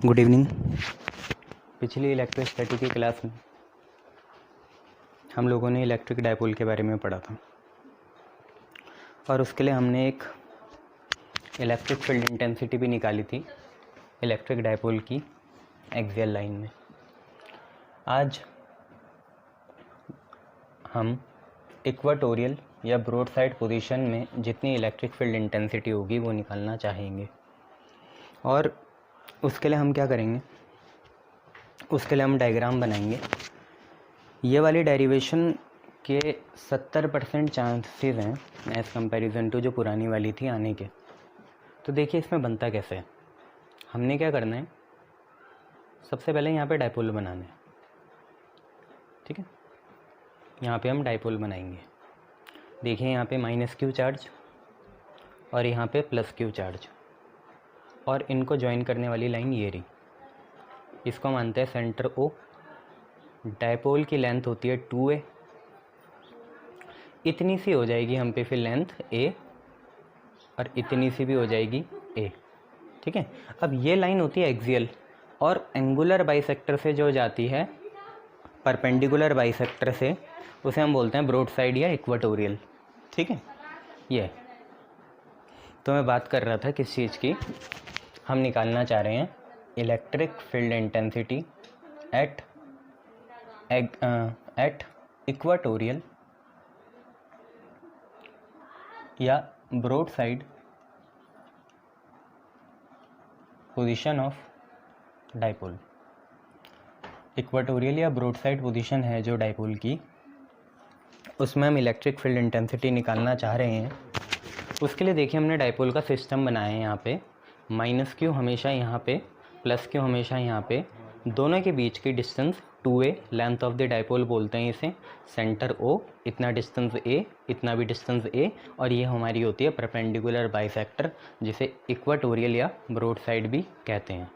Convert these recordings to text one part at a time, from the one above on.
Good evening. पिछली electrostatic की class में हम लोगों ने इलेक्ट्रिक डायपोल के बारे में पढ़ा था और उसके लिए हमने एक इलेक्ट्रिक फील्ड इंटेंसिटी भी निकाली थी इलेक्ट्रिक डायपोल की एक्सियल लाइन में। आज हम इक्वाटोरियल या ब्रॉड साइड पोजीशन में जितनी इलेक्ट्रिक फील्ड इंटेंसिटी होगी वो निकालना चाहेंगे। और उसके लिए हम क्या करेंगे, उसके लिए हम डायग्राम बनाएंगे। ये वाली डेरिवेशन के 70% चांसेस हैं एज़ कंपैरिजन टू जो पुरानी वाली थी आने के। तो देखिए इसमें बनता कैसे है। हमने क्या करना है, सबसे पहले यहाँ पे डायपोल बनाना है, ठीक है। यहाँ पे हम डायपोल बनाएंगे। देखिए यहाँ पे -q चार्ज और यहाँ पे +q चार्ज और इनको ज्वाइन करने वाली लाइन ये रही। इसको मानते हैं सेंटर O। डायपोल की लेंथ होती है 2a। इतनी सी हो जाएगी हम पे फिर लेंथ a और इतनी सी भी हो जाएगी a, ठीक है। अब ये लाइन होती है एक्सियल और एंगुलर बाइसेक्टर से जो जाती है परपेंडिकुलर बाइसेक्टर से, उसे हम बोलते हैं ब्रॉड साइड या इक्वाटोरियल, ठीक है। ये तो मैं बात कर रहा था किस चीज़ की, हम निकालना चाह रहे हैं electric field intensity at equatorial या broad side position of dipole. Equatorial या ब्रॉड साइड पोजीशन है जो डायपोल की, उसमें हम इलेक्ट्रिक फील्ड इंटेंसिटी निकालना चाह रहे हैं। उसके लिए देखिए हमने डायपोल का सिस्टम बनाया है। यहाँ पे -q हमेशा यहाँ पे, +q हमेशा यहाँ पे, दोनों के बीच की distance 2a, length of the dipole बोलते हैं इसे। सेंटर O, इतना डिस्टेंस a, इतना भी डिस्टेंस a, और ये हमारी होती है परपेंडिकुलर बाइसेक्टर जिसे इक्वाटोरियल या ब्रॉड साइड भी कहते हैं,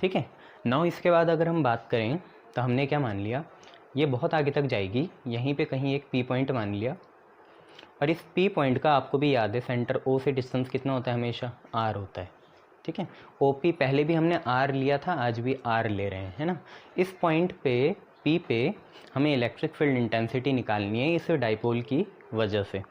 ठीक है। नाउ इसके बाद अगर हम बात करें तो हमने क्या मान लिया, ये बहुत आगे तक जाएगी, यहीं पे कहीं एक P पॉइंट मान लिया। और इस P पॉइंट का आपको भी याद है सेंटर O से डिस्टेंस कितना होता है, हमेशा R होता है, ठीक है। OP पहले भी हमने R लिया था, आज भी R ले रहे हैं, है ना। इस पॉइंट पे P पे हमें इलेक्ट्रिक फील्ड इंटेंसिटी निकालनी है इस डायपोल की वजह से।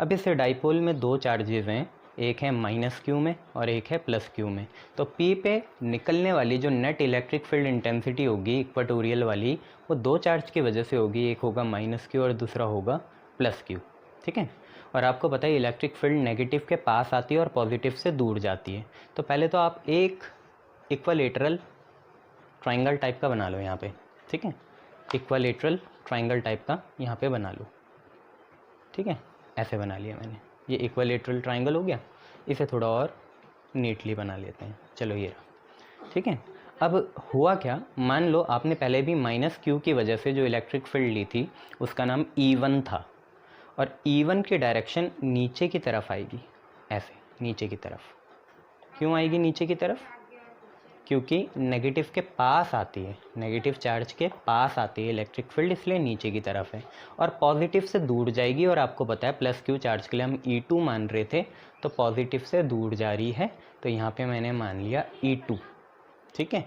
अब इस डायपोल में दो चार्जेस हैं, एक है -q में और एक है +q में। तो P पे निकलने वाली जो नेट इलेक्ट्रिक फील्ड इंटेंसिटी होगी इक्वाटोरियल वाली, वो दो चार्ज की वजह से होगी, एक होगा -q और दूसरा होगा +q, ठीक है। और आपको पता है इलेक्ट्रिक फील्ड नेगेटिव के पास आती है और पॉजिटिव से दूर जाती है। तो पहले तो आप एक इक्वालेटरल ट्रायंगल टाइप का बना लो यहाँ पे, ठीक है। इक्वालेटरल ट्रायंगल टाइप का यहाँ पे बना लो, ठीक है। ऐसे बना लिया मैंने, ये इक्वालेटरल ट्रायंगल हो गया। इसे थोड़ा और नीटली बना लेते हैं, चलो ये रहा, ठीक है। अब हुआ क्या, मान लो आपने पहले भी -q की वजह से जो इलेक्ट्रिक फील्ड ली थी उसका नाम E1 था, और E1 की डायरेक्शन नीचे की तरफ आएगी, ऐसे नीचे की तरफ। क्यों आएगी नीचे की तरफ, क्योंकि नेगेटिव के पास आती है, नेगेटिव चार्ज के पास आती है इलेक्ट्रिक फील्ड, इसलिए नीचे की तरफ है। और पॉजिटिव से दूर जाएगी, और आपको पता है +q चार्ज के लिए हम E2 मान रहे थे, तो पॉजिटिव से दूर जा रही है, तो यहाँ पे मैंने मान लिया E2, ठीक है।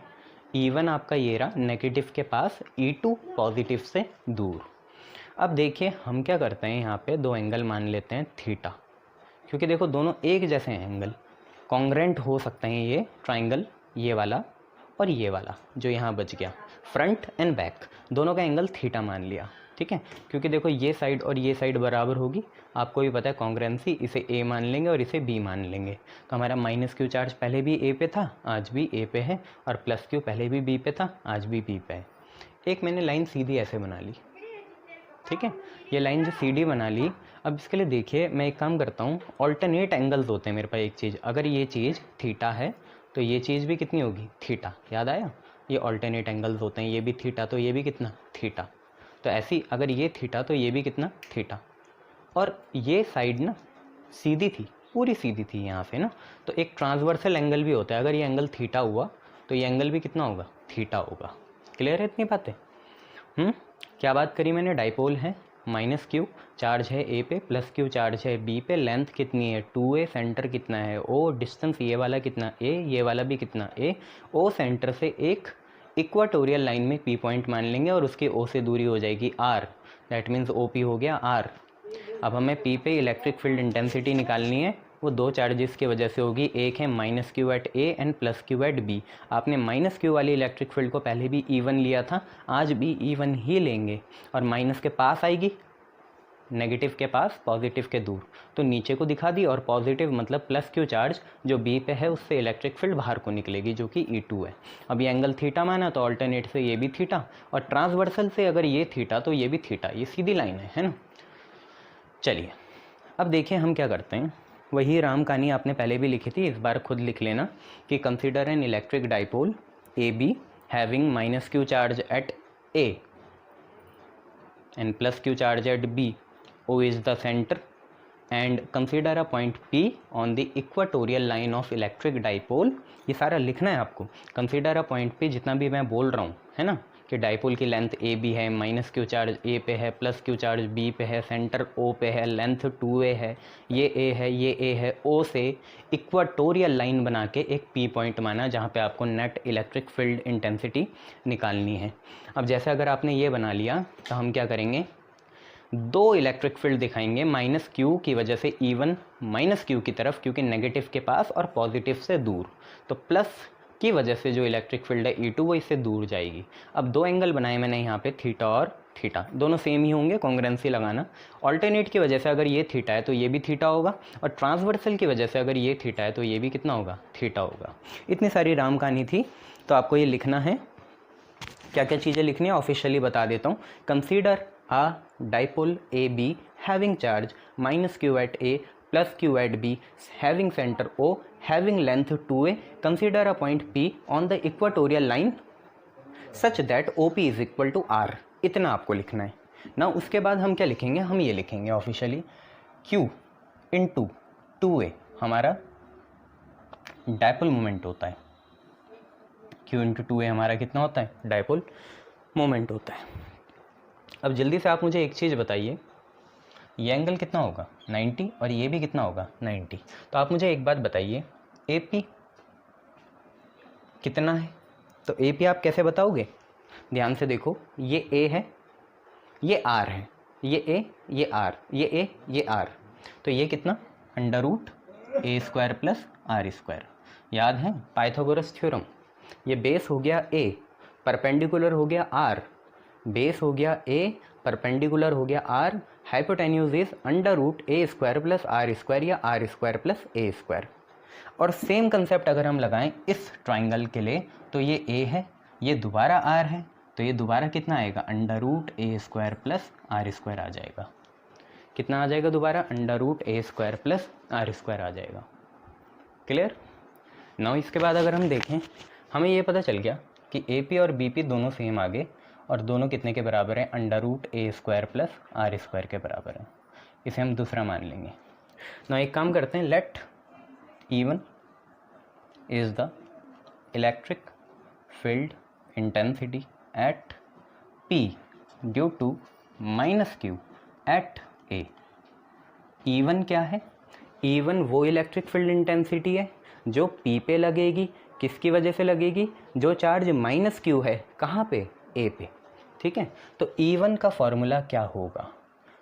E1 आपका ये रहा नेगेटिव के पास, E2 पॉजिटिव से दूर। अब देखिए हम क्या करते हैं, यहाँ पे दो एंगल मान लेते हैं थीटा, क्योंकि देखो दोनों एक जैसे हैं, एंगल कॉन्ग्रेंट हो सकते हैं ये ट्रायंगल, ये वाला और ये वाला जो यहाँ बच गया, फ्रंट एंड बैक दोनों का एंगल थीटा मान लिया, ठीक है। क्योंकि देखो ये साइड और ये साइड बराबर होगी, आपको भी पता है कॉन्ग्रेंसी, इसे A मान लेंगे और इसे B मान लेंगे। तो हमारा -q चार्ज पहले भी A पे था, आज भी A पे है, और +q पहले भी B पे था, आज भी B पे है। एक मैंने लाइन सीधी ऐसे बना ली, ठीक है। ये लाइन जो सीधी बना ली, अब इसके लिए देखिए मैं एक काम करता हूँ, ऑल्टरनेट एंगल्स होते हैं मेरे पास। एक चीज़, अगर ये चीज़ थीटा है तो ये चीज़ भी कितनी होगी, थीटा, याद आया। ये ऑल्टरनेट एंगल्स होते हैं, ये भी थीटा तो ये भी कितना, थीटा। तो ऐसी अगर ये थीटा तो ये भी कितना, थीटा। और ये साइड ना सीधी थी, पूरी सीधी थी यहाँ से ना, तो एक ट्रांसवर्सल एंगल भी होता है। अगर ये एंगल थीटा हुआ तो ये एंगल भी कितना होगा, थीटा होगा। क्लियर है इतनी बातें। क्या बात करी मैंने, डायपोल है माइनस क्यू चार्ज है ए पे, प्लस क्यू चार्ज है बी पे, लेंथ कितनी है 2a, सेंटर कितना है ओ, डिस्टेंस ये वाला कितना a, ये वाला भी कितना a, ओ सेंटर से एक इक्वाटोरियल लाइन में पी पॉइंट मान लेंगे और उसके ओ से दूरी हो जाएगी r, that means O P हो गया r। अब हमें पी पे इलेक्ट्रिक फील्ड इंटेंसिटी निकालनी है, वो दो चार्जेस की वजह से होगी, एक है minus q at A and plus q at B. आपने माइनस क्यू वाली इलेक्ट्रिक फील्ड को पहले भी इवन लिया था, आज भी इवन ही लेंगे, और माइनस के पास आएगी, नेगेटिव के पास, पॉजिटिव के दूर, तो नीचे को दिखा दी, और पॉजिटिव मतलब प्लस क्यू चार्ज जो बी पे है उससे इलेक्ट्रिक फील्ड बाहर को निकलेगी जो कि E2 है। अब ये एंगल थीटा माना तो ऑल्टरनेट से ये भी थीटा, और ट्रांसवर्सल से अगर ये थीटा तो ये भी थीटा, ये सीधी लाइन है ना। चलिए अब देखिए हम क्या करते हैं, वही राम कहानी आपने पहले भी लिखी थी, इस बार खुद लिख लेना कि consider an electric dipole A B having minus q charge at A and plus q charge at B, O is the centre, and consider a point P on the equatorial line of electric dipole. ये सारा लिखना है आपको, consider a point P, जितना भी मैं बोल रहा हूँ है ना, कि डाइपोल की लेंथ ए बी है, माइनस क्यू चार्ज ए पे है, प्लस क्यू चार्ज बी पे है, सेंटर ओ पे है, लेंथ 2a है, ये ए है, ये ए है, ओ से इक्वाटोरियल लाइन बना के एक पी पॉइंट माना जहाँ पे आपको नेट इलेक्ट्रिक फील्ड इंटेंसिटी निकालनी है। अब जैसे अगर आपने ये बना लिया तो हम क्या करेंगे, दो इलेक्ट्रिक फील्ड दिखाएंगे, माइनस क्यू की वजह से E1 माइनस क्यू की तरफ क्योंकि नेगेटिव के पास और पॉजिटिव से दूर, तो प्लस की वजह से जो इलेक्ट्रिक फील्ड है E2 वो इससे दूर जाएगी। अब दो एंगल बनाए मैंने यहाँ पे, थीटा और थीटा, दोनों सेम ही होंगे, कॉन्ग्रुएंसी लगाना। ऑल्टरनेट की वजह से अगर ये थीटा है तो ये भी थीटा होगा, और ट्रांसवर्सल की वजह से अगर ये थीटा है तो ये भी कितना होगा, थीटा होगा। इतनी सारी राम कहानी थी, तो आपको ये लिखना है, क्या क्या चीज़ें लिखनी है ऑफिशियली बता देता हूँ। Consider a dipole AB having charge minus q at A plus q at B having center O having length 2a, consider a point P on the equatorial line such that OP is equal to R। इतना आपको लिखना है ना। उसके बाद हम क्या लिखेंगे, हम ये लिखेंगे ऑफिशियली Q इंटू 2a हमारा डायपोल मोमेंट होता है, Q इंटू 2a हमारा कितना होता है, डायपोल मोमेंट होता है। अब जल्दी से आप मुझे एक चीज़ बताइए, ये एंगल कितना होगा 90 और ये भी कितना होगा 90, तो आप मुझे एक बात बताइए AP कितना है, तो AP आप कैसे बताओगे, ध्यान से देखो, ये A है, ये R है, ये A, ये R, ये A, ये R, तो ये कितना under root A square plus R square, याद है पाइथागोरस थ्योरम। ये बेस हो गया A, परपेंडिकुलर हो गया R, बेस हो गया A, परपेंडिकुलर हो गया R, hypotenuse is under root A square plus R square या R square plus A square. और सेम कंसेप्ट अगर हम लगाएं इस ट्राइंगल के लिए, तो ये A है, ये दोबारा R है, तो ये दोबारा कितना आएगा, under root A square plus R square आ जाएगा। कितना आ जाएगा दोबारा, under root A square plus R square आ जाएगा। क्लियर। नाउ इसके बाद अगर हम देखें, हमें ये पता चल गया कि AP और BP दोनों सेम आ गए, और दोनों कितने के बराबर हैं, under root A square plus R square के बराबर है। इसे हम दूसरा मान लेंगे। ना एक काम करते हैं, let E1 is the electric field intensity at P due to minus Q at A। E1 क्या है, E1 वो इलेक्ट्रिक फील्ड इंटेंसिटी है जो P पे लगेगी, किसकी वजह से लगेगी, जो चार्ज माइनस Q है कहाँ पे, A पे। ठीक है, तो E1 का फॉर्मूला क्या होगा,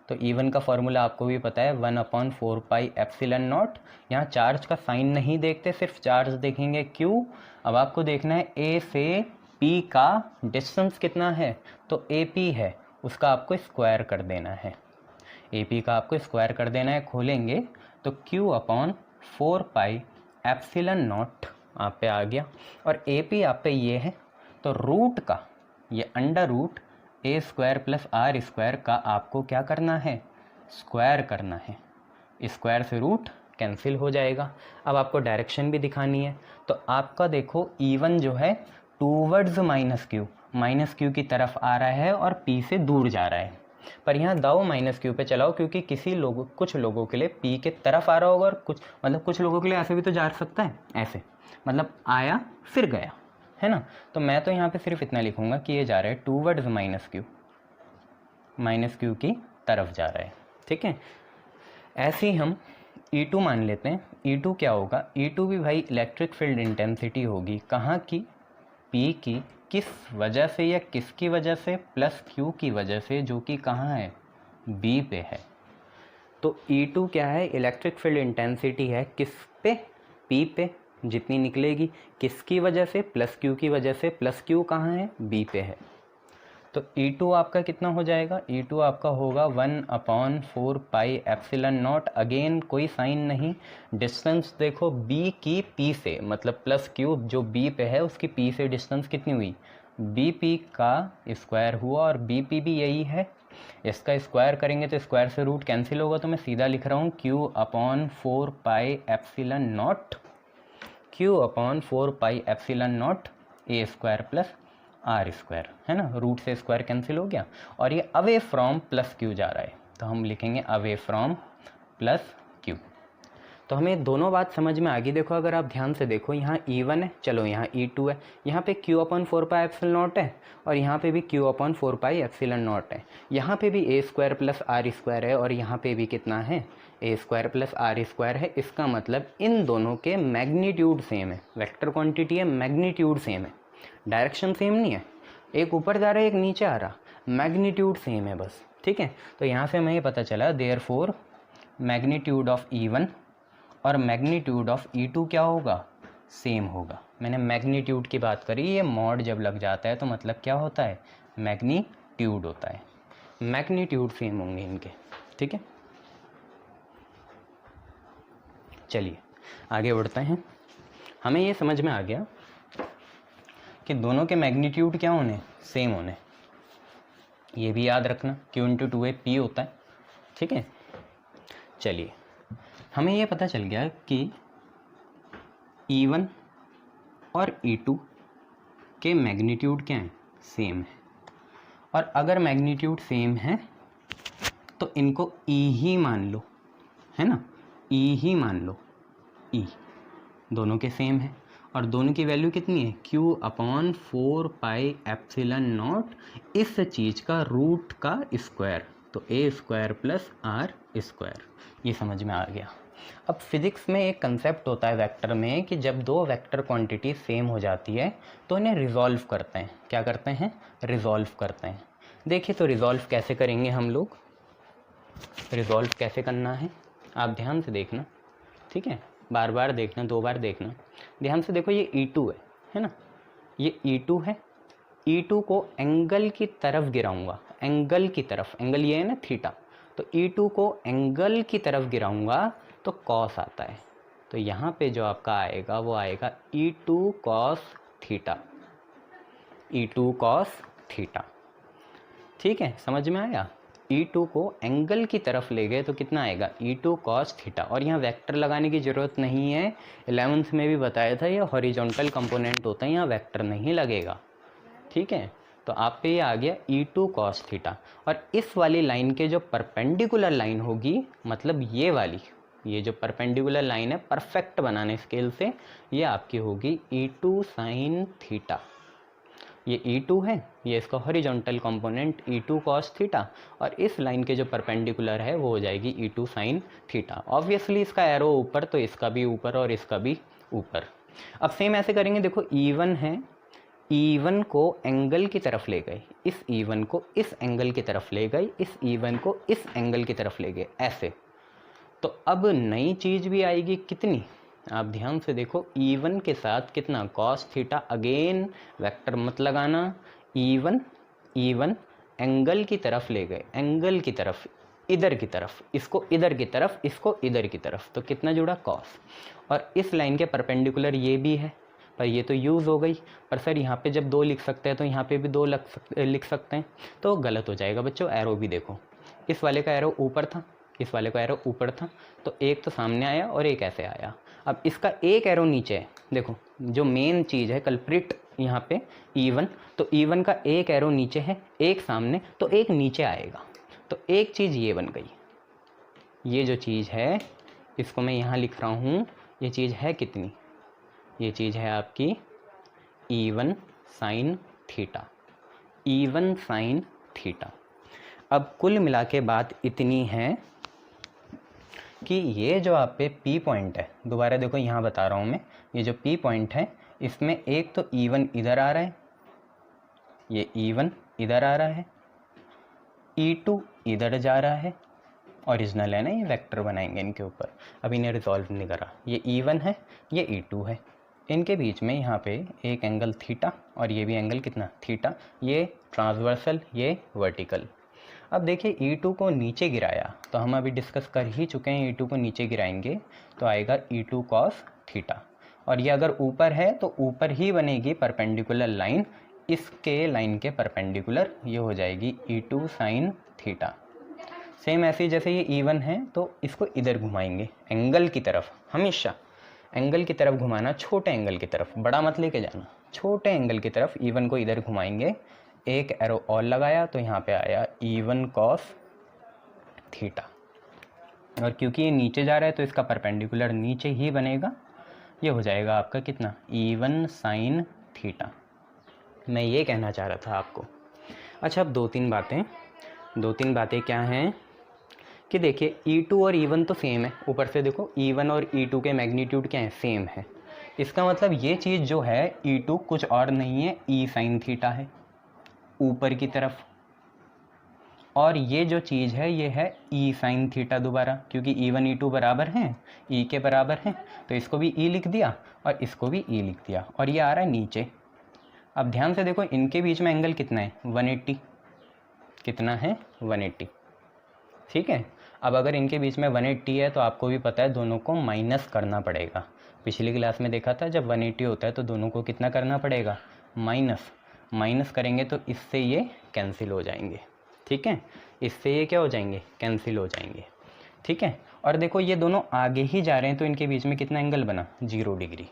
तो E1 का फॉर्मूला आपको भी पता है 1/4 पाई एप्सिलॉन नॉट। यहाँ चार्ज का साइन नहीं देखते, सिर्फ चार्ज देखेंगे Q। अब आपको देखना है A से P का डिस्टेंस कितना है, तो AP है, उसका आपको स्क्वायर कर देना है, AP का आपको स्क्वायर कर देना है। खोलेंगे तो Q/4 पाई एप्सिलॉन नॉट आप पे आ गया, और AP आप पे ये है, तो रूट का ये under root A square plus R square का आपको क्या करना है, स्क्वायर करना है। स्क्वायर से रूट कैंसिल हो जाएगा। अब आपको डायरेक्शन भी दिखानी है, तो आपका देखो E1 जो है टूवर्ड्स माइनस क्यू की तरफ आ रहा है और P से दूर जा रहा है, पर यहाँ दाओ माइनस क्यू पे चलाओ, क्योंकि कुछ लोगों के लिए P के तरफ आ रहा होगा, और कुछ लोगों के लिए ऐसे भी तो जा सकता है, ऐसे मतलब आया फिर गया, है ना। तो मैं तो यहाँ पे सिर्फ इतना लिखूंगा कि ये जा रहा है टूवर्ड्स माइनस क्यू की तरफ जा रहा है, ठीक है। ऐसे ही हम E2 मान लेते हैं। E2 क्या होगा, E2 भी भाई इलेक्ट्रिक फील्ड इंटेंसिटी होगी, कहाँ की, P की, किस वजह से या किसकी वजह से, प्लस Q की वजह से, जो कि कहाँ है, B पे है। तो E2 क्या है, इलेक्ट्रिक फील्ड इंटेंसिटी है किस पे, P पे, जितनी निकलेगी, किसकी वजह से, प्लस Q की वजह से, प्लस Q कहाँ है, B पे है। तो E2 आपका कितना हो जाएगा, E2 आपका होगा 1/4 पाई एप्सिलॉन नॉट, अगेन कोई साइन नहीं, डिस्टेंस देखो B की P से, मतलब प्लस Q जो B पे है उसकी P से डिस्टेंस कितनी हुई, BP का स्क्वायर हुआ, और BP भी यही है, इसका स्क्वायर करेंगे तो स्क्वायर से रूट कैंसिल होगा, तो मैं सीधा लिख रहा हूँ Q/4 pi epsilon not, Q/4 pi epsilon not A square plus R square, है ना, रूट से स्क्वायर कैंसिल हो गया, और ये अवे फ्रॉम प्लस Q जा रहा है, तो हम लिखेंगे अवे फ्रॉम प्लस Q। तो हमें दोनों बात समझ में आ गई। देखो अगर आप ध्यान से देखो, यहाँ E1 है, चलो यहाँ E2 है, यहाँ पे Q/4 पाई एप्सिलॉन नॉट है, और यहाँ पे भी Q/4 पाई एप्सिलॉन नॉट है, यहाँ पे भी A square plus R square है, और यहाँ पे भी कितना है, A square plus R square है। इसका मतलब इन दोनों के मैग्नीट्यूड सेम है, वेक्टर क्वांटिटी है, मैग्नीट्यूड सेम है, डायरेक्शन सेम नहीं है, एक ऊपर जा रहा है एक नीचे आ रहा, मैग्नीट्यूड सेम है बस, ठीक है। तो यहाँ से हमें ये पता चला देयरफॉर मैग्नीट्यूड ऑफ E1 और मैग्नीट्यूड ऑफ E2 क्या होगा, सेम होगा। मैंने मैग्नीट्यूड की बात करी, ये मॉड जब लग जाता है तो मतलब क्या होता है, मैग्नीट्यूड होता है, मैग्नीट्यूड सेम होंगे इनके, ठीक है। चलिए आगे बढ़ते हैं। हमें ये समझ में आ गया कि दोनों के मैग्नीट्यूड क्या होने, सेम होने, ये भी याद रखना, Q/2A P होता है, ठीक है। चलिए हमें ये पता चल गया कि E1 और E2 के मैग्नीट्यूड क्या हैं, सेम है, और अगर मैग्नीट्यूड सेम है तो इनको E ही मान लो, है ना, E ही मान लो, E दोनों के सेम है, और दोनों की वैल्यू कितनी है, Q/4 पाई एप्सिलॉन नॉट, इस चीज़ का रूट का स्क्वायर, तो A square plus R square, ये समझ में आ गया। अब फिज़िक्स में एक कंसेप्ट होता है वेक्टर में कि जब दो वेक्टर क्वांटिटी सेम हो जाती है तो इन्हें रिजॉल्व करते हैं, क्या करते हैं, रिजॉल्व करते हैं। देखिए तो रिजॉल्व कैसे करेंगे हम लोग, रिजॉल्व कैसे करना है आप ध्यान से देखना, ठीक है, बार बार देखना, 2 बार देखना, ध्यान से देखो, ये E2 है ना, ये E2 है, E2 को एंगल की तरफ गिराऊंगा, एंगल की तरफ, एंगल ये है ना थीटा, तो E2 को एंगल की तरफ गिराऊंगा तो कॉस आता है, तो यहाँ पे जो आपका आएगा वो आएगा E2 cos theta, E2 cos theta, ठीक है, समझ में आया। E2 को एंगल की तरफ ले गए तो कितना आएगा, E2 कॉस थीटा, और यहाँ वेक्टर लगाने की ज़रूरत नहीं है, 11th में भी बताया था ये हॉरिजॉन्टल कंपोनेंट होता है, यहाँ वेक्टर नहीं लगेगा, ठीक है। तो आप पे ये आ गया E2 कॉस थीटा, और इस वाली लाइन के जो परपेंडिकुलर लाइन होगी, मतलब ये वाली, ये जो परपेंडिकुलर लाइन है परफेक्ट बनाने स्केल से, ये आपकी होगी E2 साइन थीटा, ये E2 है, ये इसका horizontal component E2 cos theta, और इस लाइन के जो परपेंडिकुलर है वो हो जाएगी E2 साइन थीटा। ऑब्वियसली इसका एरो ऊपर, तो इसका भी ऊपर और इसका भी ऊपर। अब सेम ऐसे करेंगे, देखो E1 है, E1 को एंगल की तरफ ले गए, इस E1 को इस एंगल की तरफ ले गए, इस E1 को इस एंगल की तरफ ले गए, ऐसे। तो अब नई चीज़ भी आएगी, कितनी, आप ध्यान से देखो, E1 के साथ कितना, कॉस थीटा, अगेन वेक्टर मत लगाना, E1 एंगल की तरफ ले गए, एंगल की तरफ, इधर की तरफ, इसको इधर की तरफ, इसको इधर की तरफ, तो कितना जुड़ा, कॉस, और इस लाइन के परपेंडिकुलर ये भी है, पर ये तो यूज़ हो गई, पर सर यहाँ पे जब 2 लिख सकते हैं तो यहाँ पे भी 2 लिख सकते हैं, तो गलत हो जाएगा बच्चों। एरो भी देखो, इस वाले का एरो ऊपर था, इस वाले का एरो ऊपर था, तो एक तो सामने आया और एक ऐसे आया। अब इसका एक एरो नीचे है, देखो जो मेन चीज़ है कल्प्रिट यहाँ पे E1, तो E1 का एक एरो नीचे है, एक सामने, तो एक नीचे आएगा, तो एक चीज़ ये बन गई। ये जो चीज़ है इसको मैं यहाँ लिख रहा हूँ, ये चीज़ है कितनी, ये चीज़ है आपकी E1 sine theta, E1 sine theta. अब कुल मिला के बात इतनी है कि ये जो आप पे P पॉइंट है, दोबारा देखो यहाँ बता रहा हूँ मैं, ये जो P पॉइंट है इसमें एक तो E1 इधर आ रहा है, ये E1 इधर आ रहा है, E2 इधर जा रहा है, ओरिजिनल है ना, ये वेक्टर बनाएंगे इनके ऊपर। अब इन्हें रिजॉल्व नहीं करा, ये E1 है, ये E2 है, इनके बीच में यहाँ पे एक एंगल थीटा और ये भी एंगल कितना थीटा, ये ट्रांसवर्सल ये वर्टिकल। अब देखिए E2 को नीचे गिराया तो हम अभी डिस्कस कर ही चुके हैं, E2 को नीचे गिराएंगे तो आएगा E2 कॉस थीटा, और ये अगर ऊपर है तो ऊपर ही बनेगी परपेंडिकुलर लाइन, इसके लाइन के परपेंडिकुलर, ये हो जाएगी E2 साइन थीटा। सेम ऐसे ही जैसे ये E1 है तो इसको इधर घुमाएंगे एंगल की तरफ, हमेशा एंगल की तरफ घुमाना, छोटे एंगल की तरफ, बड़ा मत लेके जाना, छोटे एंगल की तरफ E1 को इधर घुमाएंगे, एक एरो और लगाया तो यहाँ पे आया E1 कॉस थीटा, और क्योंकि ये नीचे जा रहा है तो इसका परपेंडिकुलर नीचे ही बनेगा, ये हो जाएगा आपका कितना E1 साइन थीटा। मैं ये कहना चाह रहा था आपको। अच्छा, अब दो तीन बातें क्या हैं कि देखिए E2 और E1 तो सेम है, ऊपर से देखो E1 और E2 के मैग्नीट्यूड क्या है, सेम है। इसका मतलब ये चीज़ जो है E2 कुछ और नहीं है, E साइन थीटा है ऊपर की तरफ, और ये जो चीज़ है ये है E साइन थीटा दोबारा, क्योंकि E1 E2 बराबर हैं, E के बराबर हैं, तो इसको भी E लिख दिया और इसको भी E लिख दिया, और ये आ रहा है नीचे। अब ध्यान से देखो इनके बीच में एंगल कितना है 180, कितना है 180, ठीक है। अब अगर इनके बीच में 180 है तो आपको भी पता है दोनों को माइनस करना पड़ेगा। पिछली क्लास में देखा था जब 180 होता है तो दोनों को कितना करना पड़ेगा, माइनस करेंगे तो इससे ये कैंसिल हो जाएंगे, ठीक है, इससे ये क्या हो जाएंगे, कैंसिल हो जाएंगे, ठीक है। और देखो ये दोनों आगे ही जा रहे हैं तो इनके बीच में कितना एंगल बना 0 डिग्री,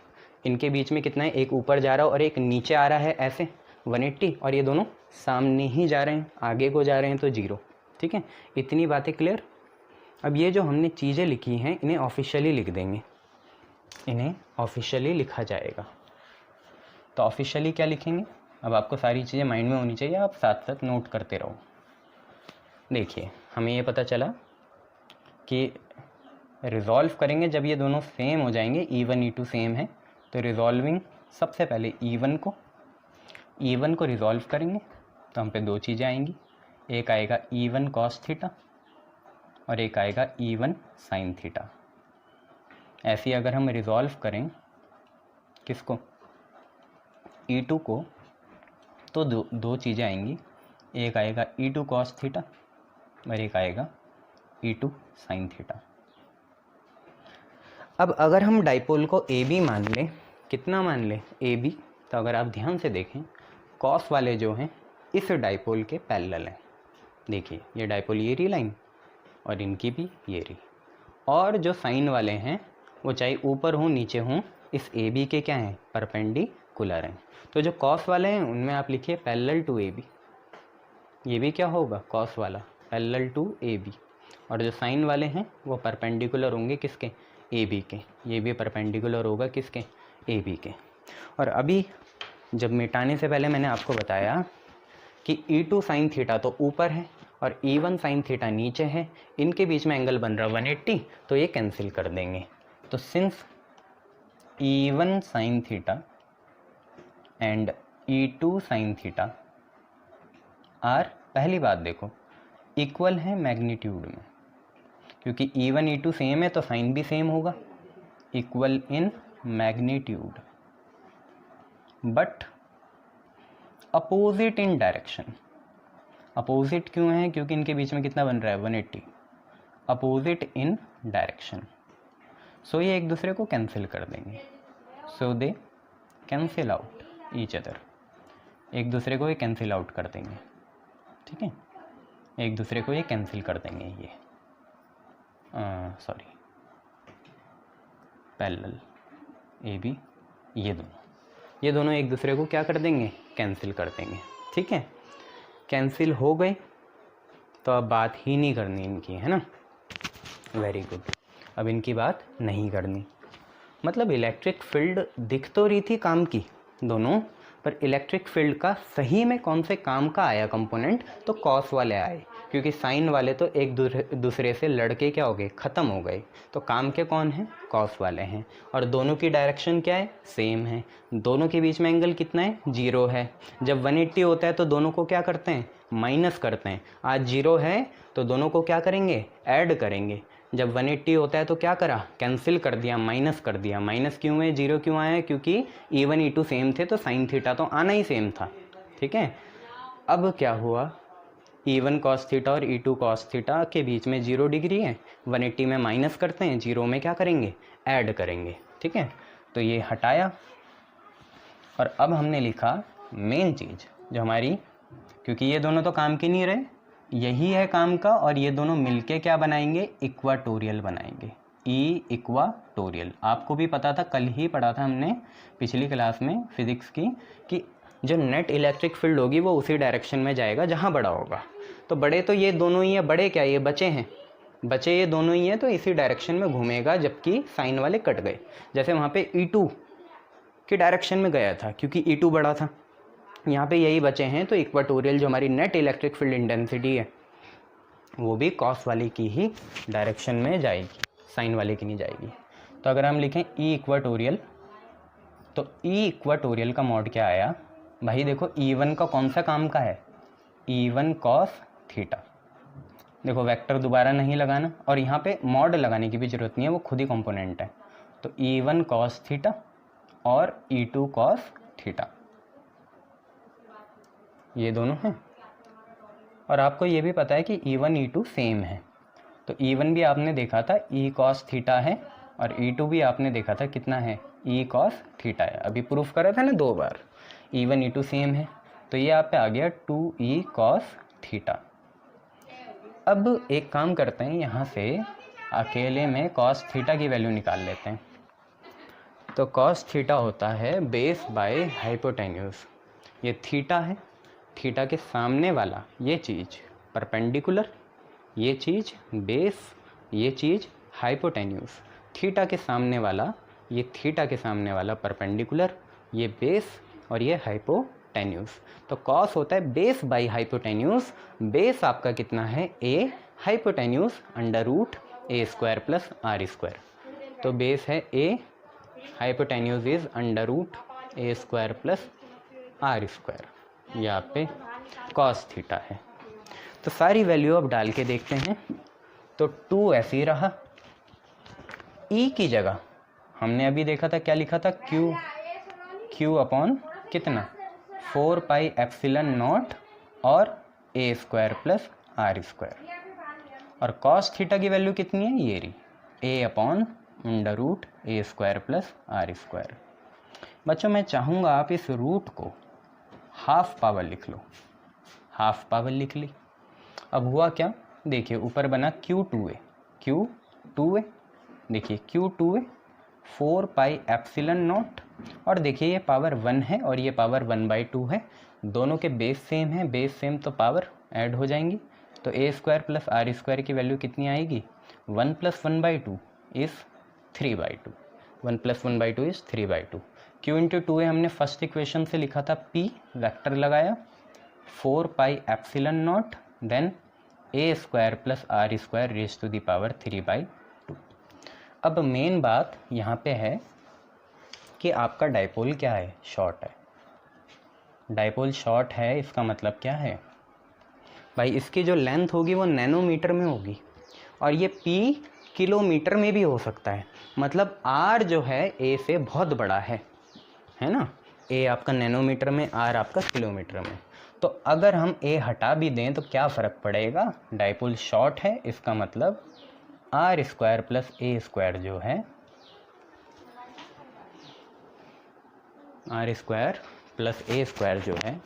इनके बीच में कितना है, एक ऊपर जा रहा है और एक नीचे आ रहा है ऐसे 180, और ये दोनों सामने ही जा रहे हैं, आगे को जा रहे हैं तो 0, ठीक है। इतनी बातें क्लियर। अब ये जो हमने चीज़ें लिखी हैं इन्हें ऑफिशियली लिख देंगे, इन्हें ऑफिशियली लिखा जाएगा। तो ऑफिशियली क्या लिखेंगे, अब आपको सारी चीज़ें माइंड में होनी चाहिए, आप साथ साथ नोट करते रहो। देखिए हमें ये पता चला कि रिजॉल्व करेंगे जब ये दोनों सेम हो जाएंगे, E1 E2 सेम है, तो रिजॉल्विंग सबसे पहले E1 को रिजॉल्व करेंगे तो हम पे दो चीज़ें आएंगी, एक आएगा E1 कॉस थीटा और एक आएगा E1 साइन थीटा। ऐसे अगर हम रिजॉल्व करें किसको, E2 को, तो दो चीज़ें आएंगी, एक आएगा E2 कॉस थीटा और एक आएगा E2 साइन थीटा। अब अगर हम डाइपोल को AB मान लें, कितना मान लें AB, तो अगर आप ध्यान से देखें कॉस वाले जो हैं इस डाइपोल के पैरेलल हैं। देखिए ये डाइपोल ये रही लाइन और इनकी भी ये रही, और जो साइन वाले हैं वो चाहे ऊपर हो नीचे हों इस AB के क्या हैं, परपेंडिकुलर हैं। तो जो कॉस वाले हैं उनमें आप लिखिए पैरेलल टू AB, ये भी क्या होगा कॉस वाला पैरेलल टू AB, और जो साइन वाले हैं वो परपेंडिकुलर होंगे किसके, AB के, ये भी परपेंडिकुलर होगा किसके, AB के। और अभी जब मिटाने से पहले मैंने आपको बताया कि E2 साइन थीटा तो ऊपर है और E1 साइन थीटा नीचे है, इनके बीच में एंगल बन रहा 180, तो ये कैंसिल कर देंगे। तो since E1 sine theta and E2 sine theta are, पहली बात देखो इक्वल है मैग्नीट्यूड में, क्योंकि E1 E2 सेम है तो साइन भी सेम होगा, equal in magnitude but opposite in direction. Opposite क्यों है, क्योंकि इनके बीच में कितना बन रहा है 180, अपोजिट इन डायरेक्शन, सो ये एक दूसरे को कैंसिल कर देंगे, सो दे कैंसिल आउट ईच अदर, एक दूसरे को ये कैंसिल आउट कर देंगे, ठीक है, एक दूसरे को ये कैंसिल कर देंगे, ये सॉरी पैरेलल AB, ये दोनों एक दूसरे को क्या कर देंगे, कैंसिल कर देंगे, ठीक है। कैंसिल हो गए तो अब बात ही नहीं करनी इनकी, है ना, वेरी गुड। अब इनकी बात नहीं करनी, मतलब इलेक्ट्रिक फील्ड दिख तो रही थी काम की दोनों, पर इलेक्ट्रिक फील्ड का सही में कौन से काम का आया कंपोनेंट, तो कॉस वाले आए, क्योंकि साइन वाले तो एक दूसरे से लड़के क्या हो गए, ख़त्म हो गए। तो काम के कौन हैं, कॉस वाले हैं। और दोनों की डायरेक्शन क्या है, सेम है। दोनों के बीच में एंगल कितना है, 0 है। जब 180 होता है तो दोनों को क्या करते हैं, माइनस करते हैं। आज 0 है तो दोनों को क्या करेंगे, ऐड करेंगे। जब 180 होता है तो क्या करा, कैंसिल कर दिया, माइनस कर दिया। माइनस क्यों है, 0 क्यों आया, क्योंकि E1 E2 सेम थे तो साइन थीटा तो आना ही सेम था। ठीक है, अब क्या हुआ, E1 cos थीटा और E2 cos थीटा के बीच में 0 डिग्री है। 180 में माइनस करते हैं, 0 में क्या करेंगे, ऐड करेंगे। ठीक है, तो ये हटाया और अब हमने लिखा मेन चीज़ जो हमारी, क्योंकि ये दोनों तो काम के नहीं रहे, यही है काम का, और ये दोनों मिलके क्या बनाएंगे, इक्वाटोरियल बनाएंगे। ई इक्वाटोरियल आपको भी पता था, कल ही पढ़ा था हमने पिछली क्लास में फिजिक्स की, कि जो नेट इलेक्ट्रिक फील्ड होगी वो उसी डायरेक्शन में जाएगा जहाँ बड़ा होगा। तो बड़े तो ये दोनों ही है, बड़े क्या ये बचे हैं, बचे ये दोनों ही हैं, तो इसी डायरेक्शन में घूमेगा, जबकि साइन वाले कट गए। जैसे वहाँ पे E2 की डायरेक्शन में गया था क्योंकि E2 बड़ा था, यहाँ पे यही बचे हैं। तो इक्वाटोरियल जो हमारी नेट इलेक्ट्रिक फील्ड इंटेंसिटी है वो भी कॉस वाले की ही डायरेक्शन में जाएगी, साइन वाले की नहीं जाएगी। तो अगर हम लिखें ई इक्वाटोरियल, तो ई इक्वाटोरियल का मॉड क्या आया भाई, देखो E1 का कौन सा काम का है, E1 cos थीटा। देखो वेक्टर दोबारा नहीं लगाना, और यहाँ पे मॉड लगाने की भी ज़रूरत नहीं है, वो खुद ही कंपोनेंट है। तो E1 cos थीटा और E2 cos थीटा, ये दोनों हैं। और आपको ये भी पता है कि E1 E2 सेम है। तो E1 भी आपने देखा था E cos थीटा है, और E2 भी आपने देखा था कितना है, E cos थीटा है। अभी प्रूफ करा था ना 2 बार, E1 E2 सेम है। तो ये आप पे आ गया 2E cos थीटा। अब एक काम करते हैं, यहाँ से अकेले में cos थीटा की वैल्यू निकाल लेते हैं। तो cos थीटा होता है बेस बाय हाइपोटेन्यूज। ये थीटा है, थीटा के सामने वाला ये चीज़ परपेंडिकुलर, ये चीज़ बेस, ये चीज़ हाइपोटेन्यूज। थीटा के सामने वाला, ये थीटा के सामने वाला परपेंडिकुलर, ये बेस और ये हाइपोटेन्यूज। तो कॉस होता है बेस बाई हाइपोटेन्यूज। बेस आपका कितना है, ए, हाइपोटेन्यूज √a² प्लस r²। तो बेस है a, hypotenuse is √a² plus r²। ये आप पे कॉस थीटा है। तो सारी वैल्यू अब डाल के देखते हैं। तो 2 ऐसे ही रहा। E की जगह हमने अभी देखा था, क्या लिखा था, Q अपॉन कितना, 4 पाई एप्सिलॉन नॉट और a² प्लस r²। और कॉस थीटा की वैल्यू कितनी है, ये रही, a upon √a² plus r²। बच्चों मैं चाहूँगा आप इस रूट को हाफ पावर लिख लो। हाफ पावर लिख ली। अब हुआ क्या, देखिए ऊपर बना Q2 है, देखिए Q2 है 4 पाई एप्सिलॉन नॉट, और देखिए ये पावर 1 है और ये पावर 1/2 है। दोनों के बेस सेम है, बेस सेम तो पावर ऐड हो जाएंगी। तो a² प्लस r² की वैल्यू कितनी आएगी, 1 + 1/2 इज़ 3/2। 1 + 1/2 इज़ 3/2। Q × 2 है, हमने फर्स्ट इक्वेशन से लिखा था, P वेक्टर लगाया, 4 pi epsilon nought then a² plus r² raise to the power 3/2। अब मेन बात यहाँ पे है कि आपका डाइपोल क्या है, शॉर्ट है। डाइपोल शॉर्ट है, इसका मतलब क्या है भाई, इसकी जो लेंथ होगी वो नैनोमीटर में होगी, और ये P किलोमीटर में भी हो सकता है। मतलब R जो है A से बहुत बड़ा है ना, A आपका नैनोमीटर में, R आपका किलोमीटर में। तो अगर हम A हटा भी दें तो क्या फ़र्क पड़ेगा, डाइपोल शॉर्ट है, इसका मतलब r² प्लस a² जो है, r² प्लस a² जो है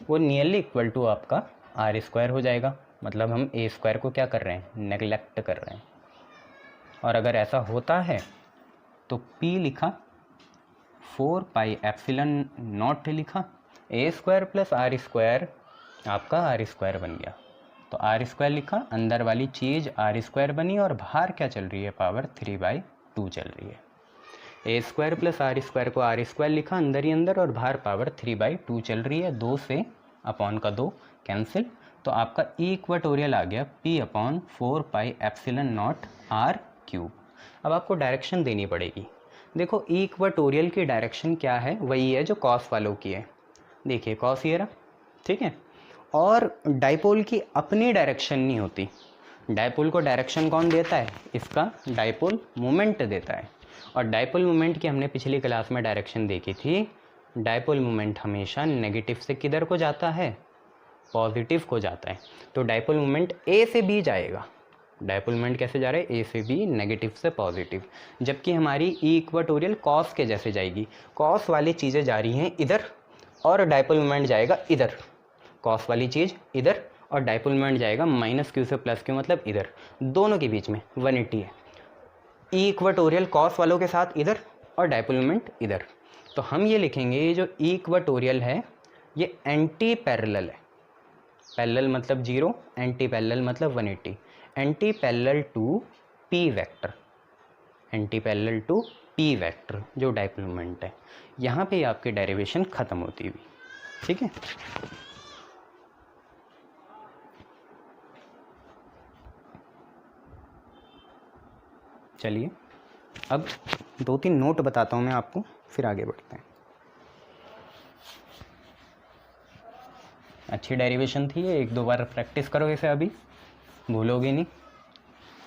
वो नियरली इक्वल टू आपका r² हो जाएगा। मतलब हम a² को क्या कर रहे हैं, नेगलेक्ट कर रहे हैं। और अगर ऐसा होता है तो P लिखा, 4 पाई एप्सिलॉन नॉट लिखा, a² प्लस r² आपका r² बन गया। तो r² लिखा, अंदर वाली चीज़ r² बनी, और बाहर क्या चल रही है, पावर 3/2 चल रही है। ए स्क्वायर प्लस आर स्क्वायर को आर स्क्वायर लिखा अंदर ही अंदर, और बाहर पावर 3/2 चल रही है, 2 से अपॉन का 2 कैंसिल, तो आपका ई इक्वाटोरियल आ गया P/4πε0 r³। अब आपको डायरेक्शन देनी पड़ेगी। देखो ई इक्वाटोरियल की डायरेक्शन क्या है, वही है जो कॉस वालों की है। देखिए कॉस ये रहा, ठीक है। और डाइपोल की अपनी डायरेक्शन नहीं होती। डाइपोल को डायरेक्शन कौन देता है, इसका डाइपोल मोमेंट देता है। और डाइपोल मोमेंट की हमने पिछली क्लास में डायरेक्शन देखी थी। डाइपोल मोमेंट हमेशा नेगेटिव से किधर को जाता है, पॉजिटिव को जाता है। तो डाइपोल मोमेंट ए से बी जाएगा। डाइपोल मोमेंट कैसे जा रहा है, ए से बी, नेगेटिव से पॉजिटिव। जबकि हमारी ई इक्वाटोरियल कॉस के जैसे जाएगी। कॉस वाली चीज़ें जा रही हैं इधर, और डाइपोल मोमेंट जाएगा इधर। कॉस वाली चीज़ इधर, और डाइपोल मोमेंट जाएगा -q से +q, मतलब इधर। दोनों के बीच में 180 है। ई इक्वाटोरियल कॉस वालों के साथ इधर, और डाइपोल मोमेंट इधर। तो हम ये लिखेंगे, ये जो ई इक्वाटोरियल है ये एंटी पैरेलल है। पैरेलल मतलब 0, एंटी पैरेलल मतलब 180। Anti parallel to p vector, anti parallel to p vector जो डाइपोल मोमेंट है। यहाँ पे आपकी डेरिवेशन ख़त्म होती हुई, ठीक है। चलिए अब 2-3 नोट बताता हूँ मैं आपको, फिर आगे बढ़ते हैं। अच्छी डेरिवेशन थी ये, 1-2 बार प्रैक्टिस करो इसे, अभी भूलोगे नहीं।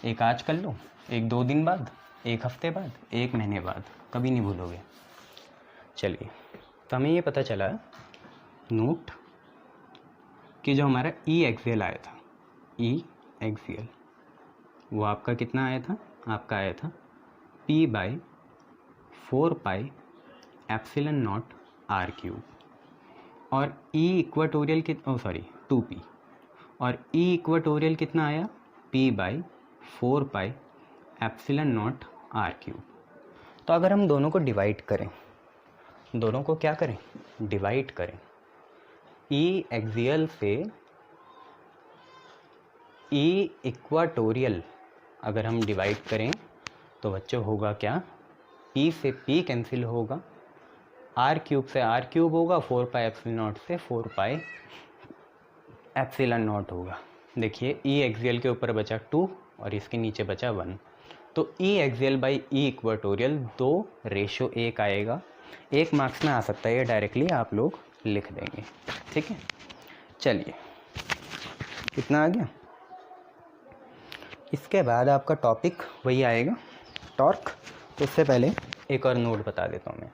एक आज कर लो, 1-2 दिन बाद, 1 हफ्ते बाद, 1 महीने बाद, कभी नहीं भूलोगे। चलिए, तो हमें ये पता चला नोट कि जो हमारा ई एक्सियल आया था, ई एक्सियल, वो आपका कितना आया था, आपका आया था P/4πε0 r³। और ई इक्वाटोरियल 2p, और ई इक्वाटोरियल कितना आया, P/4πε0 r³। तो अगर हम दोनों को डिवाइड करें, दोनों को क्या करें, डिवाइड करें, ई एक्सियल से ई इक्वाटोरियल अगर हम डिवाइड करें तो बच्चों होगा क्या, P से P कैंसिल होगा, r³ से r³ होगा, 4πε0 से 4πε0 होगा। देखिए ई एक्सियल के ऊपर बचा 2 और इसके नीचे बचा 1। तो ई एक्सियल बाई ई इक्वाटोरियल 2:1 आएगा। 1 मार्क्स में आ सकता है, ये डायरेक्टली आप लोग लिख देंगे, ठीक है। चलिए कितना आ गया। इसके बाद आपका टॉपिक वही आएगा, टॉर्क। तो उससे पहले एक और नोट बता देता हूँ मैं।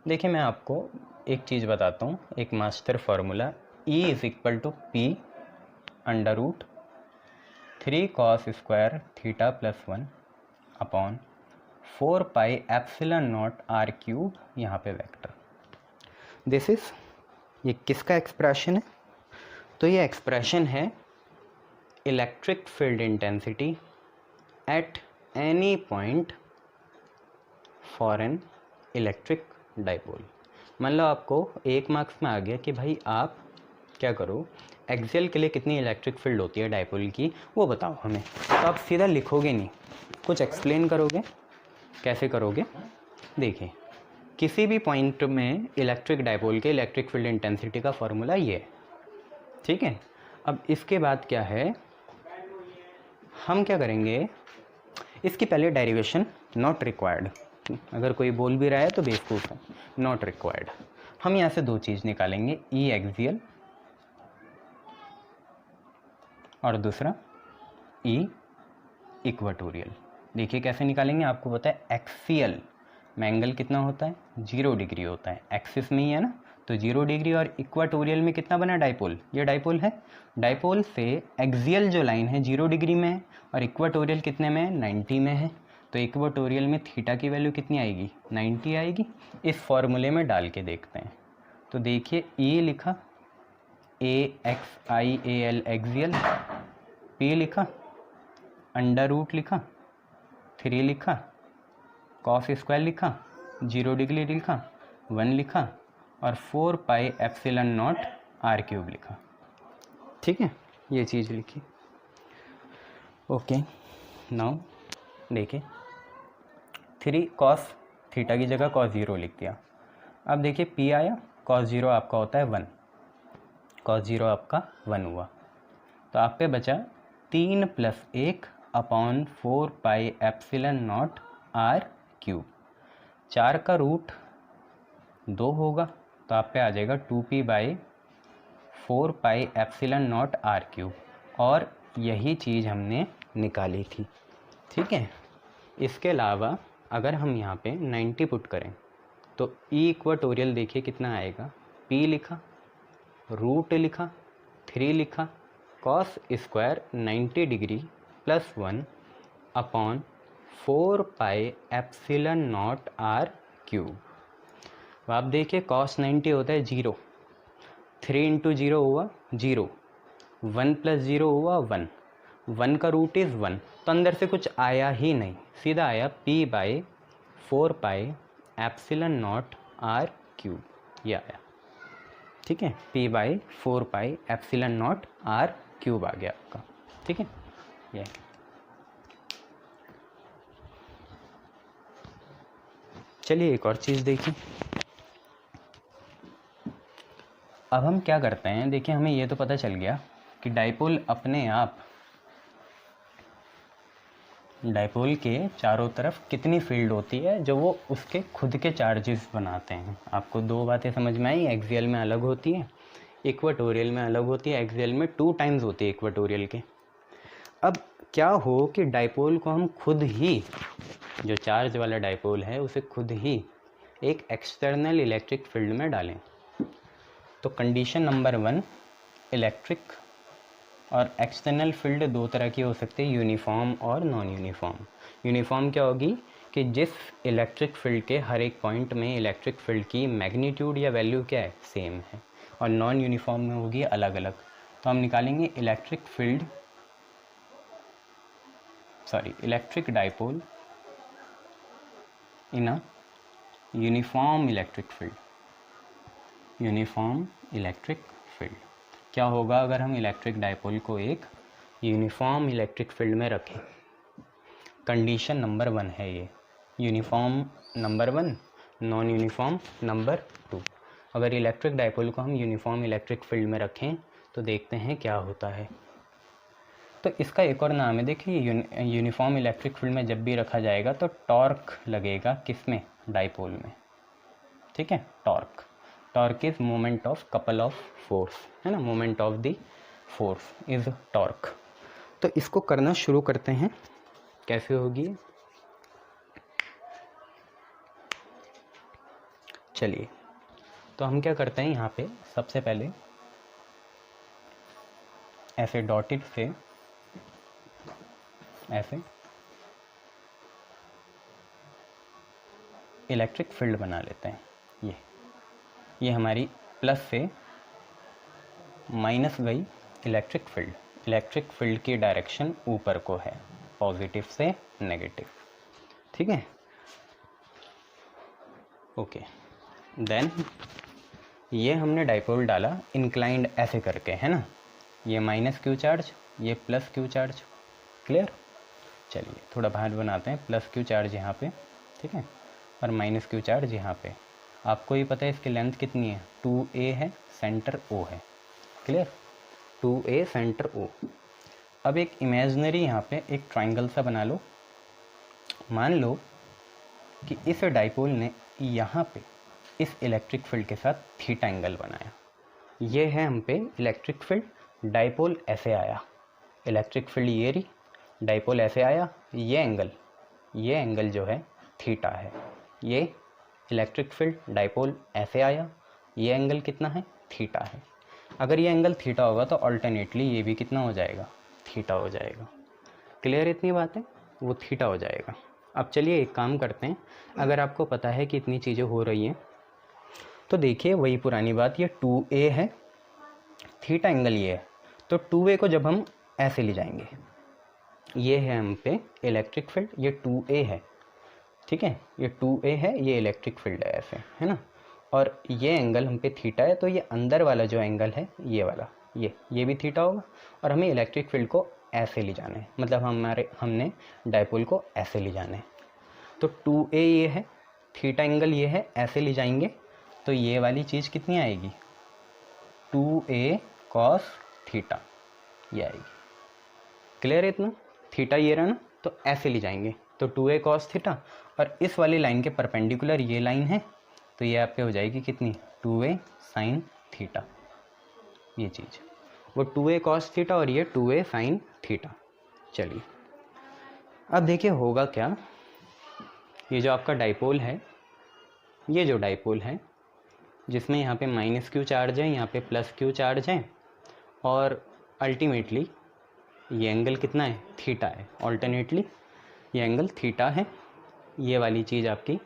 देखिए मैं आपको एक चीज़ बताता हूँ, एक master formula, E = P√3 cos² θ+1 upon 4πε0 r³, यहाँ पे वेक्टर। दिस इज, ये किसका एक्सप्रेशन है, तो ये एक्सप्रेशन है electric field intensity at any point for an electric dipole. मान लो आपको 1 मार्क्स में आ गया कि भाई आप क्या करो, एक्सियल के लिए कितनी इलेक्ट्रिक फील्ड होती है डाइपोल की, वो बताओ हमें। तो आप सीधा लिखोगे नहीं, कुछ एक्सप्लेन करोगे। कैसे करोगे, देखिए किसी भी पॉइंट में इलेक्ट्रिक डाइपोल के इलेक्ट्रिक फील्ड इंटेंसिटी का फॉर्मूला ये है, ठीक है। अब इसके बाद क्या है, हम क्या करेंगे, इसकी पहले डेरिवेशन नॉट रिक्वायर्ड। अगर कोई बोल भी रहा है तो बेवकूफ़ है, नॉट रिक्वायर्ड। हम यहाँ से 2 चीज़ निकालेंगे, ई एक्सियल और दूसरा ई इक्वाटोरियल। देखिए कैसे निकालेंगे, आपको पता है एक्सियल में एंगल कितना होता है, 0 डिग्री होता है, एक्सिस में ही है ना, तो 0 डिग्री। और इक्वाटोरियल में कितना बना, डाइपोल, ये डाइपोल है। डाइपोल से एक्सियल जो लाइन है 0 डिग्री में है, और इक्वाटोरियल कितने में है, 90 में है। तो इक्वाटोरियल में थीटा की वैल्यू कितनी आएगी, 90 आएगी। इस फॉर्मूले में डाल के देखते हैं। तो देखिए ए लिखा, AXIAL एक्सियल, P लिखा, √ लिखा, 3 लिखा, cos² लिखा, 0 डिग्री लिखा, 1 लिखा, और 4πε0 r³ लिखा, ठीक है। ये चीज़ लिखी। ओके, नाउ देखिए 3 cos थीटा की जगह cos 0 लिख दिया। अब देखिए P आया, cos 0 आपका होता है 1, cos 0 आपका 1 हुआ, तो आप पे बचा 3 + 1 upon 4 pi epsilon not R cube. 4 का रूट 2 होगा तो आप पे आ जाएगा 2p/4 pi epsilon not R cube, और यही चीज़ हमने निकाली थी। ठीक है, इसके अलावा अगर हम यहाँ पे 90 पुट करें तो ई इक्वाटोरियल देखिए कितना आएगा, p लिखा, रूट लिखा, 3 लिखा, cos square 90 degree + 1 upon 4 pi epsilon not R cube. अब आप देखिए cos 90 होता है 0, 3 × 0 हुआ 0, 1 + 0 हुआ 1, 1 का रूट इज़ 1, तो अंदर से कुछ आया ही नहीं, सीधा आया p/4 pi epsilon not R cube, ये आया। ठीक है, p/4 pi epsilon not R cube आ गया आपका। ठीक है, ये चलिए एक और चीज़ देखिए। अब हम क्या करते हैं, देखिए हमें ये तो पता चल गया कि डाइपोल अपने आप, डाइपोल के चारों तरफ कितनी फील्ड होती है जो वो उसके खुद के चार्जेस बनाते हैं। आपको 2 बातें समझ में आई, एक्सियल में अलग होती है, इक्वाटोरियल में अलग होती है। एक्सियल में 2 टाइम्स होती है इक्वाटोरियल के। अब क्या हो कि डाइपोल को हम खुद ही, जो चार्ज वाला डाइपोल है उसे खुद ही एक एक्सटर्नल इलेक्ट्रिक फील्ड में डालें। तो कंडीशन नंबर 1, इलेक्ट्रिक और एक्सटर्नल फील्ड 2 तरह की हो सकती है, यूनिफॉर्म और नॉन यूनिफॉर्म। यूनिफॉर्म क्या होगी कि जिस इलेक्ट्रिक फील्ड के हर एक पॉइंट में इलेक्ट्रिक फील्ड की मैग्नीट्यूड या वैल्यू क्या है, सेम है, और नॉन यूनिफॉर्म में होगी अलग अलग। तो हम निकालेंगे electric dipole in a uniform electric field. Uniform electric field क्या होगा अगर हम इलेक्ट्रिक डाइपोल को एक यूनिफॉर्म इलेक्ट्रिक फील्ड में रखें। कंडीशन नंबर 1 है ये, uniform number 1, non uniform number 2। अगर इलेक्ट्रिक डाइपोल को हम यूनिफॉर्म इलेक्ट्रिक फील्ड में रखें तो देखते हैं क्या होता है। तो इसका एक और नाम है, देखिए यूनिफॉर्म इलेक्ट्रिक फील्ड में जब भी रखा जाएगा तो टॉर्क लगेगा, किसमें, डाइपोल में। ठीक है, torque is moment of couple of force, है ना, moment of the force is torque. तो इसको करना शुरू करते हैं, कैसे होगी चलिए। तो हम क्या करते हैं, यहाँ पे सबसे पहले ऐसे डॉटेड से ऐसे इलेक्ट्रिक फील्ड बना लेते हैं। ये हमारी प्लस से माइनस गई इलेक्ट्रिक फील्ड की डायरेक्शन ऊपर को है, पॉजिटिव से नेगेटिव। ठीक है, ओके। देन ये हमने डाइपोल डाला इंक्लाइंड ऐसे करके, है ना, ये माइनस क्यू चार्ज, ये प्लस क्यू चार्ज, क्लियर। चलिए थोड़ा बाहर बनाते हैं, प्लस क्यू चार्ज यहाँ पे, ठीक है, और माइनस क्यू चार्ज यहाँ पे। आपको ये पता है इसकी लेंथ कितनी है, 2a है, सेंटर O है, क्लियर, 2a सेंटर O। अब एक इमेजिनरी यहाँ पे एक ट्राइंगल सा बना लो। मान लो कि इस डाइपोल ने यहाँ पे इस इलेक्ट्रिक फील्ड के साथ थीटा एंगल बनाया। ये है हम पे इलेक्ट्रिक फील्ड, डाइपोल ऐसे आया, इलेक्ट्रिक फील्ड ये रही, डाइपोल ऐसे आया, ये एंगल जो है थीटा है। ये इलेक्ट्रिक फील्ड डाइपोल ऐसे आया, ये एंगल कितना है, थीटा है। अगर ये एंगल थीटा होगा तो अल्टरनेटली ये भी कितना हो जाएगा, थीटा हो जाएगा। क्लियर इतनी बात है, वो थीटा हो जाएगा। अब चलिए एक काम करते हैं, अगर आपको पता है कि इतनी चीज़ें हो रही हैं तो देखिए वही पुरानी बात, ये 2a है, थीटा एंगल ये है, तो 2a को जब हम ऐसे ले जाएंगे, ये है हम पे इलेक्ट्रिक फील्ड, ये 2a है, ठीक है, ये 2a है, ये इलेक्ट्रिक फील्ड है ऐसे, है ना, और ये एंगल हम पे थीटा है, तो ये अंदर वाला जो एंगल है ये वाला, ये भी थीटा होगा, और हमें इलेक्ट्रिक फील्ड को ऐसे ले जाना है, मतलब हमने डाइपोल को ऐसे ले जाना है। तो 2a ये है, थीटा एंगल ये है, ऐसे ले जाएंगे तो ये वाली चीज़ कितनी आएगी, 2a cos थीटा ये आएगी। क्लियर है इतना? थीटा ये रहा ना, तो ऐसे ले जाएंगे तो 2a cos थीटा, और इस वाली लाइन के परपेंडिकुलर ये लाइन है तो ये आपके हो जाएगी कितनी, 2a sin थीटा। ये चीज़ वो 2a cos थीटा और ये 2a sin थीटा। चलिए अब देखिए होगा क्या, ये जो आपका डाइपोल है, ये जो डाइपोल है जिसमें यहाँ पे -q चार्ज है, यहाँ पे +q चार्ज है, और अल्टीमेटली ये एंगल कितना है, थीटा है। ऑल्टरनेटली ये एंगल थीटा है, ये वाली चीज़ आपकी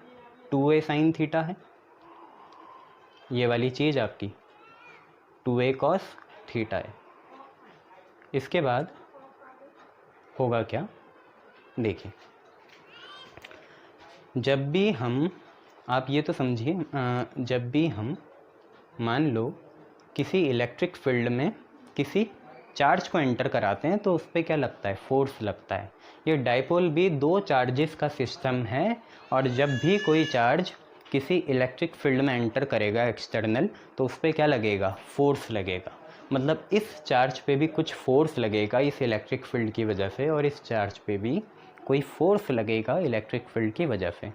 2a sin थीटा है, ये वाली चीज़ आपकी 2a cos थीटा है। इसके बाद होगा क्या, देखिए जब भी हम, आप ये तो समझिए, जब भी हम मान लो किसी इलेक्ट्रिक फील्ड में किसी चार्ज को एंटर कराते हैं तो उस पर क्या लगता है, फोर्स लगता है। ये डाइपोल भी दो चार्जेस का सिस्टम है, और जब भी कोई चार्ज किसी इलेक्ट्रिक फील्ड में एंटर करेगा एक्सटर्नल, तो उस पर क्या लगेगा, फोर्स लगेगा। मतलब इस चार्ज पे भी कुछ फोर्स लगेगा इस इलेक्ट्रिक फील्ड की वजह से, और इस चार्ज पे भी कोई फोर्स लगेगा इलेक्ट्रिक फील्ड की वजह से।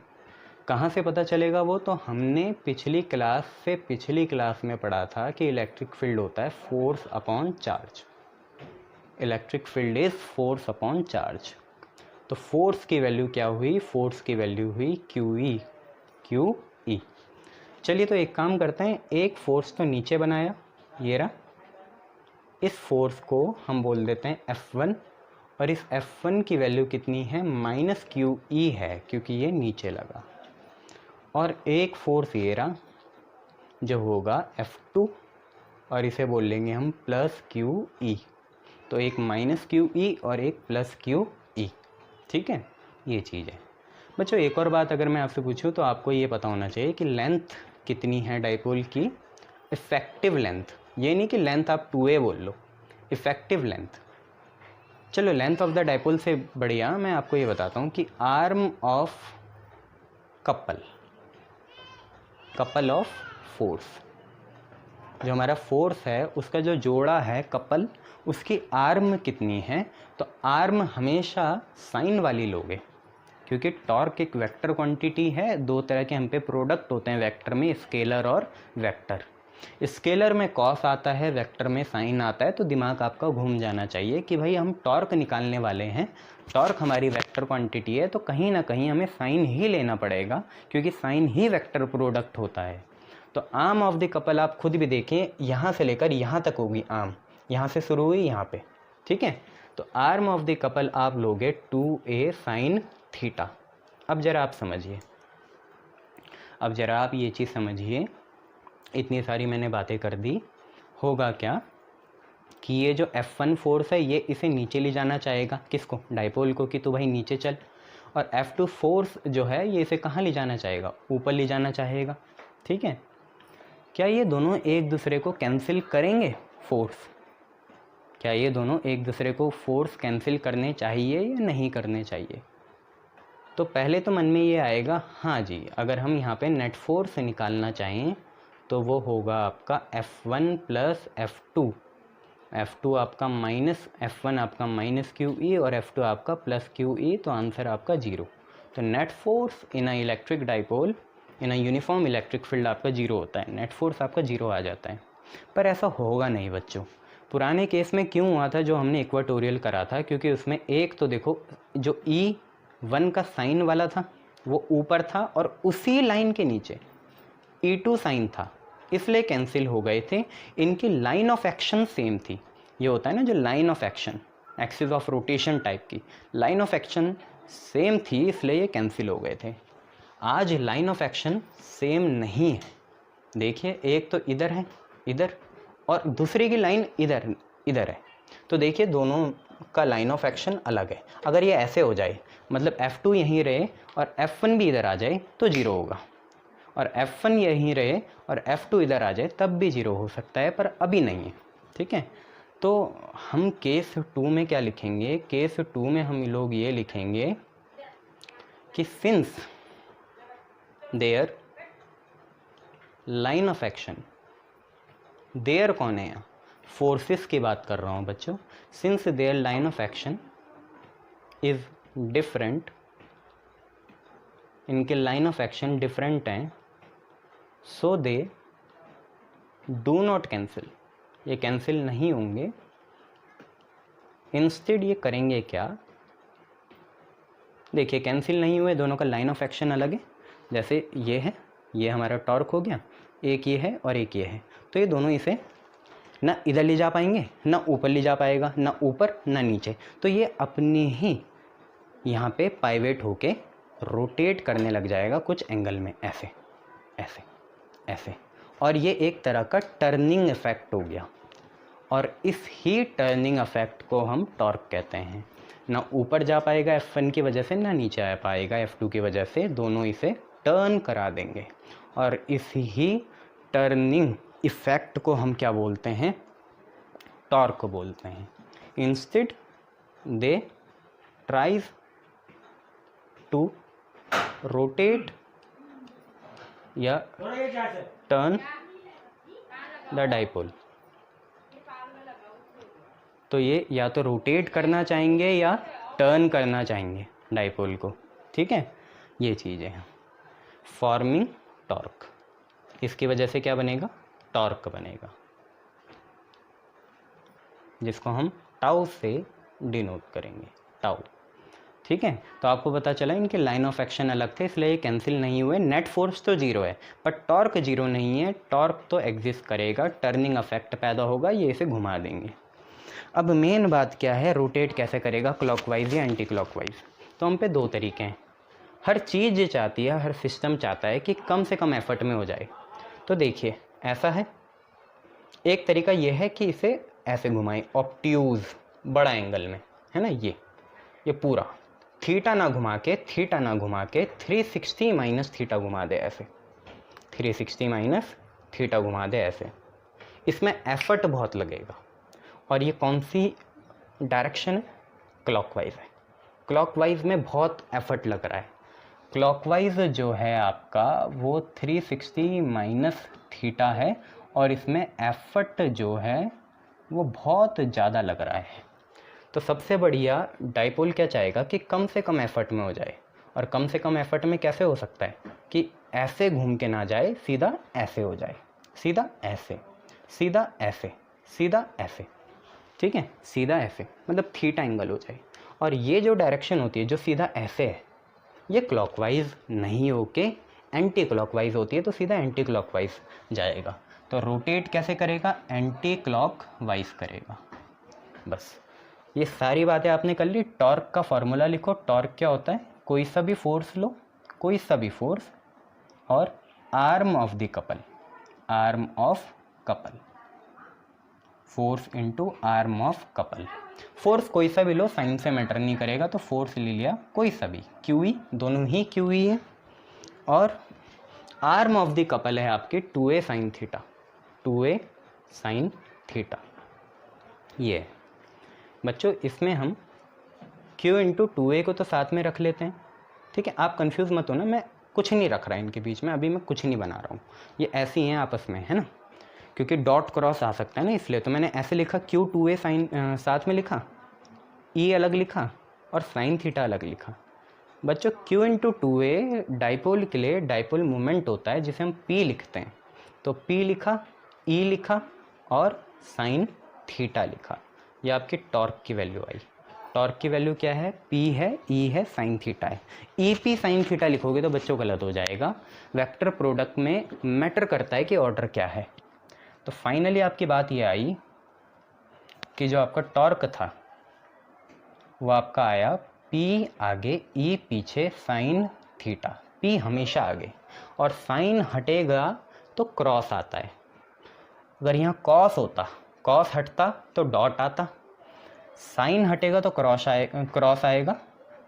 कहाँ से पता चलेगा वो, तो हमने पिछली क्लास से पिछली क्लास में पढ़ा था कि इलेक्ट्रिक फील्ड होता है force upon charge. Electric field is force upon charge. तो फोर्स की वैल्यू क्या हुई, फोर्स की वैल्यू हुई क्यू ई। चलिए तो एक काम करते हैं, एक फोर्स तो नीचे बनाया, ये रहा, इस फोर्स को हम बोल देते हैं F1, और इस F1 की वैल्यू कितनी है, -QE है, क्योंकि ये नीचे लगा। और एक फोर्स ये रहा जो होगा F2, और इसे बोल लेंगे हम +QE। तो एक -QE और एक +QE, ठीक है, ये चीज़ है। बच्चों एक और बात अगर मैं आपसे पूछूं तो आपको ये पता होना चाहिए कि लेंथ कितनी है डाइपोल की, इफ़ेक्टिव लेंथ, ये नहीं कि लेंथ आप 2a बोल लो, इफ़ेक्टिव लेंथ। चलो लेंथ ऑफ द डाइपोल से बढ़िया मैं आपको ये बताता हूँ कि arm of couple of force, जो हमारा फोर्स है उसका जो जोड़ा है कपल, उसकी आर्म कितनी है। तो आर्म हमेशा साइन वाली लोगे, क्योंकि टॉर्क एक वेक्टर क्वांटिटी है। दो तरह के हम पे प्रोडक्ट होते हैं वेक्टर में, स्केलर और वेक्टर। स्केलर में कॉस आता है, वेक्टर में साइन आता है। तो दिमाग आपका घूम जाना चाहिए कि भाई हम टॉर्क निकालने वाले हैं, टॉर्क हमारी वेक्टर क्वांटिटी है, तो कहीं ना कहीं हमें साइन ही लेना पड़ेगा, क्योंकि साइन ही वेक्टर प्रोडक्ट होता है। तो आर्म ऑफ द कपल आप खुद भी देखें, यहाँ से लेकर यहाँ तक होगी आर्म, यहाँ से शुरू हुई यहाँ पे, ठीक है। तो आर्म ऑफ द कपल आप लोगे 2a sin थीटा। अब ज़रा आप समझिए, अब ज़रा आप ये चीज़ समझिए, इतनी सारी मैंने बातें कर दी। होगा क्या कि ये जो F1 फोर्स है ये इसे नीचे ले जाना चाहेगा, किसको, डाइपोल को, कि तो भाई नीचे चल। और F2 फोर्स जो है ये इसे कहाँ ले जाना चाहेगा, ऊपर ले जाना चाहेगा, ठीक है। क्या ये दोनों एक दूसरे को कैंसिल करेंगे, फोर्स, क्या ये दोनों एक दूसरे को फोर्स कैंसिल करने चाहिए या नहीं करने चाहिए। तो पहले तो मन में ये आएगा, हाँ जी, अगर हम यहाँ पे नेट फोर्स निकालना चाहें तो वो होगा आपका F1 + F2, F2 आपका -F1 आपका -QE और F2 आपका +QE, तो आंसर आपका 0। तो net force in a electric dipole in a uniform electric field आपका 0 होता है, नेट फोर्स आपका 0 आ जाता है। पर ऐसा होगा नहीं बच्चों। पुराने केस में क्यों हुआ था, जो हमने इक्वाटोरियल करा था, क्योंकि उसमें एक तो देखो जो E1 का साइन वाला था वो ऊपर था, और उसी लाइन के नीचे E2 साइन था, इसलिए कैंसिल हो गए थे। इनकी लाइन ऑफ एक्शन सेम थी। ये होता है ना जो line of action, axis of rotation type की लाइन ऑफ एक्शन सेम थी, इसलिए ये कैंसिल हो गए थे। आज लाइन ऑफ एक्शन सेम नहीं है। देखिए एक तो इधर है, इधर, और दूसरे की लाइन इधर इधर है। तो देखिए दोनों का लाइन ऑफ एक्शन अलग है। अगर ये ऐसे हो जाए, मतलब F2 यहीं रहे और F1 भी इधर आ जाए तो 0 होगा, और F1 यहीं रहे और F2 इधर आ जाए तब भी 0 हो सकता है, पर अभी नहीं है, ठीक है। तो हम केस 2 में क्या लिखेंगे, केस 2 में हम लोग ये लिखेंगे कि since their line of action, their कौन है यहाँ, फोर्सेस की बात कर रहा हूँ बच्चों, since their line of action is different, इनके लाइन ऑफ एक्शन डिफरेंट हैं, so they do not cancel, ये कैंसिल नहीं होंगे, इंस्टेड ये करेंगे क्या, देखिए कैंसिल नहीं हुए, दोनों का लाइन ऑफ एक्शन अलग है, जैसे ये है, ये हमारा टॉर्क हो गया, एक ये है और एक ये है, तो ये दोनों इसे ना इधर ले जा पाएंगे, ना ऊपर ले जा पाएगा, ना ऊपर ना नीचे, तो ये अपने ही यहाँ पे पाइवेट होके रोटेट करने लग जाएगा कुछ एंगल में, ऐसे ऐसे ऐसे, और ये एक तरह का टर्निंग इफेक्ट हो गया, और इस ही टर्निंग इफेक्ट को हम टॉर्क कहते हैं। ना ऊपर जा पाएगा F1 की वजह से, ना नीचे आ पाएगा F2 की वजह से, दोनों इसे टर्न करा देंगे, और इस ही टर्निंग इफेक्ट को हम क्या बोलते हैं, टॉर्क बोलते हैं। Instead they tries to rotate या टर्न द डाइपोल, तो ये या तो रोटेट करना चाहेंगे या टर्न करना चाहेंगे डाइपोल को, ठीक है, ये चीज़ है। फॉर्मिंग टॉर्क, इसकी वजह से क्या बनेगा, टॉर्क बनेगा, जिसको हम टाउ से डिनोट करेंगे, टाउ, ठीक है। तो आपको पता चला इनके लाइन ऑफ एक्शन अलग थे, इसलिए ये कैंसिल नहीं हुए, नेट फोर्स तो जीरो है पर टॉर्क जीरो नहीं है, टॉर्क तो एग्जिस्ट करेगा, टर्निंग इफेक्ट पैदा होगा, ये इसे घुमा देंगे। अब मेन बात क्या है, रोटेट कैसे करेगा, क्लॉकवाइज या एंटी क्लॉकवाइज, तो हम पे दो तरीके हैं, हर चीज़ ये चाहती है, हर सिस्टम चाहता है कि कम से कम एफर्ट में हो जाए, तो देखिए ऐसा है, एक तरीका ये है कि इसे ऐसे घुमाएं, ऑब्ट्यूज, बड़ा एंगल में, है ना, ये पूरा थीटा ना घुमा के 360 माइनस थीटा घुमा दे, ऐसे 360 माइनस थीटा घुमा दे ऐसे, इसमें एफर्ट बहुत लगेगा, और ये कौन सी डायरेक्शन है, क्लॉकवाइज है, क्लॉकवाइज में बहुत एफर्ट लग रहा है, क्लॉकवाइज जो है आपका वो 360 माइनस थीटा है, और इसमें एफर्ट जो है वो बहुत ज़्यादा लग रहा है। तो सबसे बढ़िया डाइपोल क्या चाहेगा कि कम से कम एफर्ट में हो जाए, और कम से कम एफर्ट में कैसे हो सकता है कि ऐसे घूम के ना जाए, सीधा ऐसे हो जाए, सीधा ऐसे, सीधा ऐसे, सीधा ऐसे, ठीक है, सीधा ऐसे, मतलब थीटा एंगल हो जाए, और ये जो डायरेक्शन होती है जो सीधा ऐसे है, ये क्लॉकवाइज नहीं होके एंटी क्लॉकवाइज होती है, तो सीधा एंटी क्लॉकवाइज जाएगा। तो रोटेट कैसे करेगा, एंटी क्लॉकवाइज करेगा। बस ये सारी बातें आपने कर ली। टॉर्क का फॉर्मूला लिखो, टॉर्क क्या होता है, कोई सा भी फोर्स लो, कोई सा भी फोर्स, और arm of the couple, arm of couple, force into arm of couple, force कोई सा भी लो, साइन से मैटर नहीं करेगा, तो फोर्स ले लिया कोई सा भी, QE, दोनों ही QE है, और आर्म ऑफ द कपल है आपकी 2A sine theta, 2A sine theta, ये बच्चों, इसमें हम Q इंटू 2A को तो साथ में रख लेते हैं, ठीक है, आप कंफ्यूज मत हो ना, मैं कुछ नहीं रख रहा इनके बीच में, अभी मैं कुछ नहीं बना रहा हूँ, ये ऐसी हैं आपस में, है ना, क्योंकि डॉट क्रॉस आ सकता है ना, इसलिए तो मैंने ऐसे लिखा, Q 2A साइन साथ में लिखा, E अलग लिखा, और साइन थीटा अलग लिखा। बच्चों Q इंटू 2A डाइपोल के लिए डाइपोल मोमेंट होता है, जिसे हम P लिखते हैं, तो P लिखा, E लिखा, और साइन थीटा लिखा, ये आपकी टॉर्क की वैल्यू आई। टॉर्क की वैल्यू क्या है, P है, E है, साइन थीटा है। EP साइन थीटा लिखोगे तो बच्चों गलत हो जाएगा, वेक्टर प्रोडक्ट में मैटर करता है कि ऑर्डर क्या है। तो फाइनली आपकी बात ये आई कि जो आपका टॉर्क था वो आपका आया P आगे, E पीछे, साइन थीटा, P हमेशा आगे, और साइन हटेगा तो क्रॉस आता है, अगर यहाँ कॉस होता, कॉस हटता तो डॉट आता, साइन हटेगा तो क्रॉस आएगा,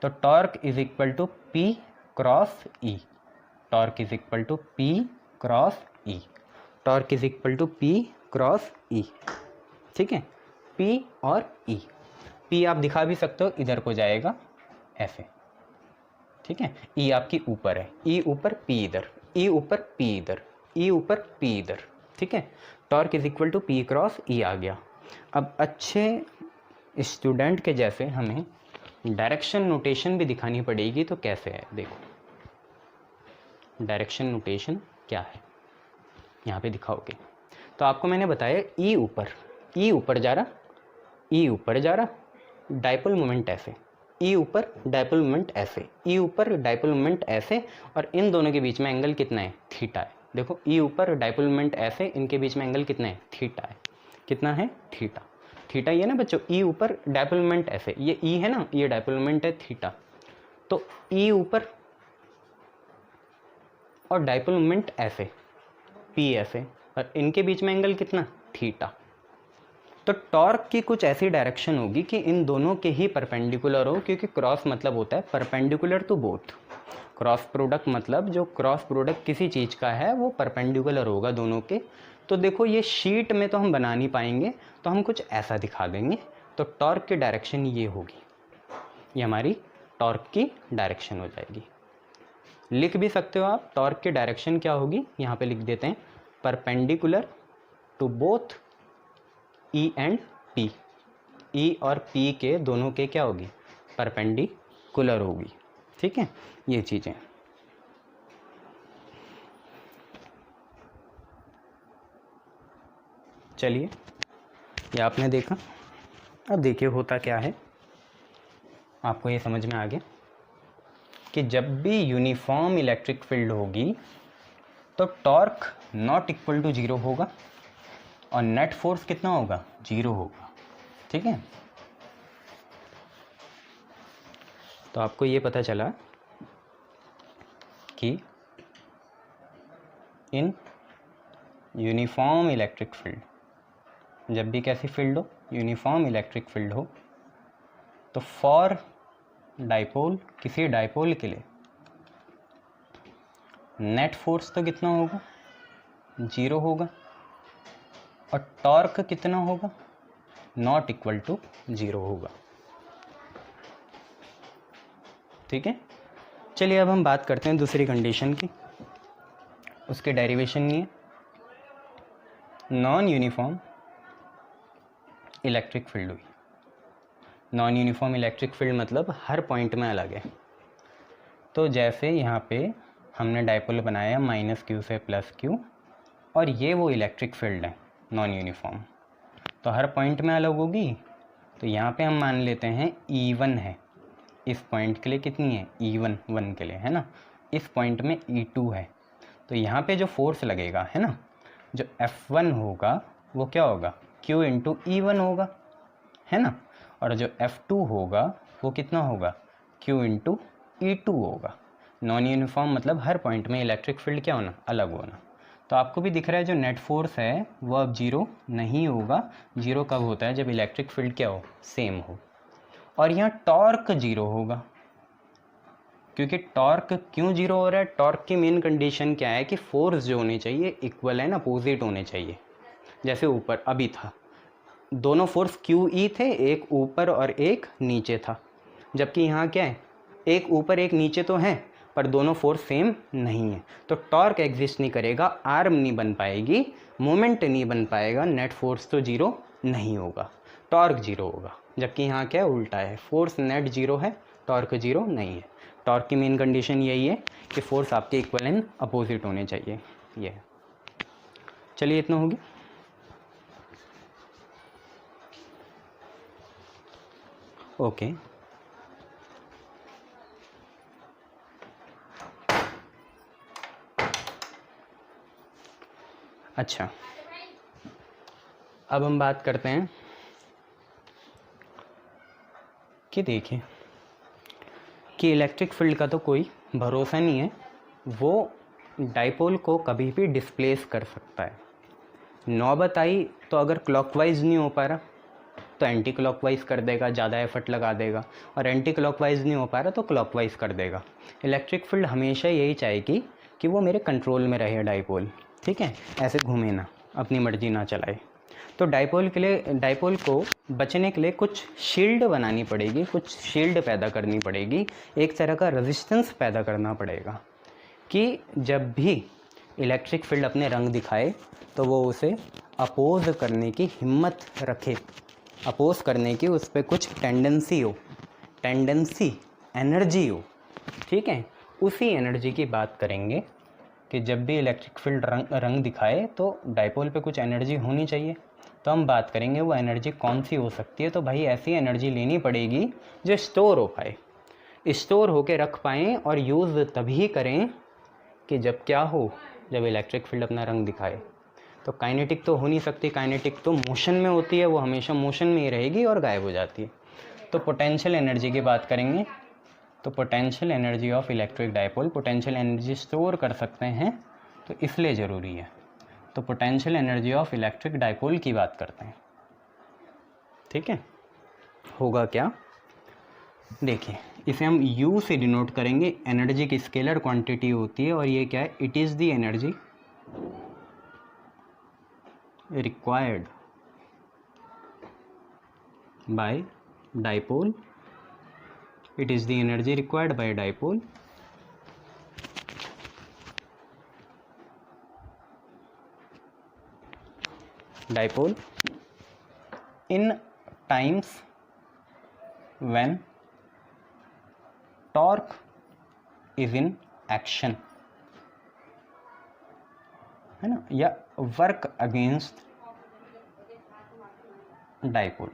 तो torque is equal to P cross E, torque is equal to P cross E, torque is equal to P cross E, ठीक है, P और E, P आप दिखा भी सकते हो, इधर को जाएगा ऐसे, ठीक। ठीक है। ई आपकी ऊपर है, ई ऊपर पी इधर, ई ऊपर पी इधर, ई ऊपर पी इधर, ठीक है। Torque is equal to P cross E आ गया। अब अच्छे स्टूडेंट के जैसे हमें डायरेक्शन नोटेशन भी दिखानी पड़ेगी, तो कैसे है देखो, डायरेक्शन नोटेशन क्या है यहाँ पे दिखाओगे। तो आपको मैंने बताया ई ऊपर जा रहा, ई ऊपर जा रहा, डाइपोल मोमेंट ऐसे, ई ऊपर डाइपोल मोमेंट ऐसे, ई ऊपर डाइपोल मोमेंट ऐसे, और इन दोनों के बीच में एंगल कितना है, थीटा है। देखो ई ऊपर डाइपोल मोमेंट ऐसे, इनके बीच में एंगल कितना है, थीटा है। कितना है, थीटा। थीटा ये ना बच्चों, ई ऊपर डाइपोल मोमेंट ऐसे, ये ई है ना, ये डाइपोल मोमेंट है थीटा। तो ई ऊपर और डाइपोल मोमेंट ऐसे, पी ऐसे, और इनके बीच में एंगल कितना, थीटा। तो टॉर्क की कुछ ऐसी डायरेक्शन होगी कि इन दोनों के ही परपेंडिकुलर हो, क्योंकि क्रॉस मतलब होता है perpendicular to both. Cross product मतलब जो क्रॉस प्रोडक्ट किसी चीज़ का है वो परपेंडिकुलर होगा दोनों के। तो देखो ये शीट में तो हम बना नहीं पाएंगे, तो हम कुछ ऐसा दिखा देंगे। तो टॉर्क की डायरेक्शन ये होगी, ये हमारी टॉर्क की डायरेक्शन हो जाएगी। लिख भी सकते हो आप, टॉर्क की डायरेक्शन क्या होगी, यहाँ पे लिख देते हैं, perpendicular to both E and P. E और पी के दोनों के क्या होगी, परपेंडिकुलर होगी, ठीक है। ये चीज़ें चलिए, ये आपने देखा। अब देखिए होता क्या है, आपको ये समझ में आ गया कि जब भी यूनिफॉर्म इलेक्ट्रिक फील्ड होगी तो टॉर्क नॉट इक्वल टू 0 होगा और नेट फोर्स कितना होगा, 0 होगा, ठीक है। तो आपको ये पता चला कि इन यूनिफॉर्म इलेक्ट्रिक फील्ड, जब भी कैसी फील्ड हो, यूनिफॉर्म इलेक्ट्रिक फील्ड हो, तो फॉर डाइपोल, किसी डाइपोल के लिए नेट फोर्स तो कितना होगा, 0 होगा, और टॉर्क कितना होगा, नॉट इक्वल टू 0 होगा, ठीक है। चलिए अब हम बात करते हैं दूसरी कंडीशन की। उसके डेरिवेशन नहीं है, नॉन यूनिफॉर्म इलेक्ट्रिक फील्ड हुई। नॉन यूनिफॉर्म इलेक्ट्रिक फील्ड मतलब हर पॉइंट में अलग है। तो जैसे यहाँ पे हमने डाइपोल बनाया -q से +q, और ये वो इलेक्ट्रिक फील्ड है नॉन यूनिफॉर्म, तो हर पॉइंट में अलग होगी। तो यहाँ पे हम मान लेते हैं E1 है, इस पॉइंट के लिए कितनी है, E1 1 के लिए है ना, इस पॉइंट में E2 है। तो यहाँ पे जो फोर्स लगेगा है ना, जो F1 होगा वो क्या होगा, Q इंटू E1 होगा, है ना, और जो F2 होगा वो कितना होगा, Q इंटू E2 होगा। नॉन यूनिफॉर्म मतलब हर पॉइंट में इलेक्ट्रिक फील्ड क्या होना, अलग होना। तो आपको भी दिख रहा है जो नेट फोर्स है वो अब 0 नहीं होगा। 0 कब होता है, जब इलेक्ट्रिक फील्ड क्या हो, सेम हो। और यहाँ टॉर्क 0 होगा, क्योंकि टॉर्क क्यों 0 हो रहा है, टॉर्क की मेन कंडीशन क्या है कि फोर्स जो होने चाहिए इक्वल एंड अपोजिट होने चाहिए। जैसे ऊपर अभी था, दोनों फोर्स QE थे, एक ऊपर और एक नीचे था, जबकि यहाँ क्या है, एक ऊपर एक नीचे तो है पर दोनों फोर्स सेम नहीं है। तो टॉर्क एग्जिस्ट नहीं करेगा, आर्म नहीं बन पाएगी, मोमेंट नहीं बन पाएगा, नेट फोर्स तो 0 नहीं होगा, टॉर्क 0 होगा। जबकि यहाँ क्या उल्टा है, फोर्स नेट 0 है, टॉर्क 0 नहीं है। टॉर्क की मेन कंडीशन यही है कि फोर्स आपके इक्वल एंड अपोजिट होने चाहिए। ये चलिए इतना हो गया। ओके अच्छा, अब हम बात करते हैं कि देखिए कि इलेक्ट्रिक फील्ड का तो कोई भरोसा नहीं है, वो डाइपोल को कभी भी डिस्प्लेस कर सकता है। नौबत आई तो अगर क्लॉकवाइज नहीं हो पा रहा तो एंटी क्लॉकवाइज कर देगा, ज़्यादा एफर्ट लगा देगा, और एंटी क्लॉकवाइज नहीं हो पा रहा तो क्लॉकवाइज कर देगा। इलेक्ट्रिक फील्ड हमेशा यही चाहेगी कि वो मेरे कंट्रोल में रहे डाइपोल, ठीक है, ऐसे घूमे ना, अपनी मर्जी ना चलाए। तो डाइपोल को बचने के लिए कुछ शील्ड बनानी पड़ेगी, कुछ शील्ड पैदा करनी पड़ेगी, एक तरह का रेजिस्टेंस पैदा करना पड़ेगा कि जब भी इलेक्ट्रिक फील्ड अपने रंग दिखाए तो वो उसे अपोज करने की हिम्मत रखे, अपोज करने की उस पर कुछ टेंडेंसी एनर्जी हो। ठीक है, उसी एनर्जी की बात करेंगे कि जब भी इलेक्ट्रिक फील्ड रंग दिखाए तो डाइपोल पे कुछ एनर्जी होनी चाहिए। तो हम बात करेंगे वो एनर्जी कौन सी हो सकती है। तो भाई ऐसी एनर्जी लेनी पड़ेगी जो स्टोर हो पाए, स्टोर होके रख पाएँ और यूज़ तभी करें कि जब क्या हो, जब इलेक्ट्रिक फील्ड अपना रंग दिखाए। तो काइनेटिक तो हो नहीं सकती, काइनेटिक तो मोशन में होती है, वो हमेशा मोशन में ही रहेगी और गायब हो जाती है। तो पोटेंशियल एनर्जी की बात करेंगे तो potential energy of electric dipole, potential energy store कर सकते हैं तो इसलिए ज़रूरी है। तो potential energy of electric dipole की बात करते हैं। ठीक है, होगा क्या, देखिए इसे हम U से डिनोट करेंगे। एनर्जी की स्केलर क्वांटिटी होती है और ये क्या है, it is the energy required by dipole, it is the energy required by dipole in times when torque is in action, है ना, या वर्क अगेंस्ट डाइपोल।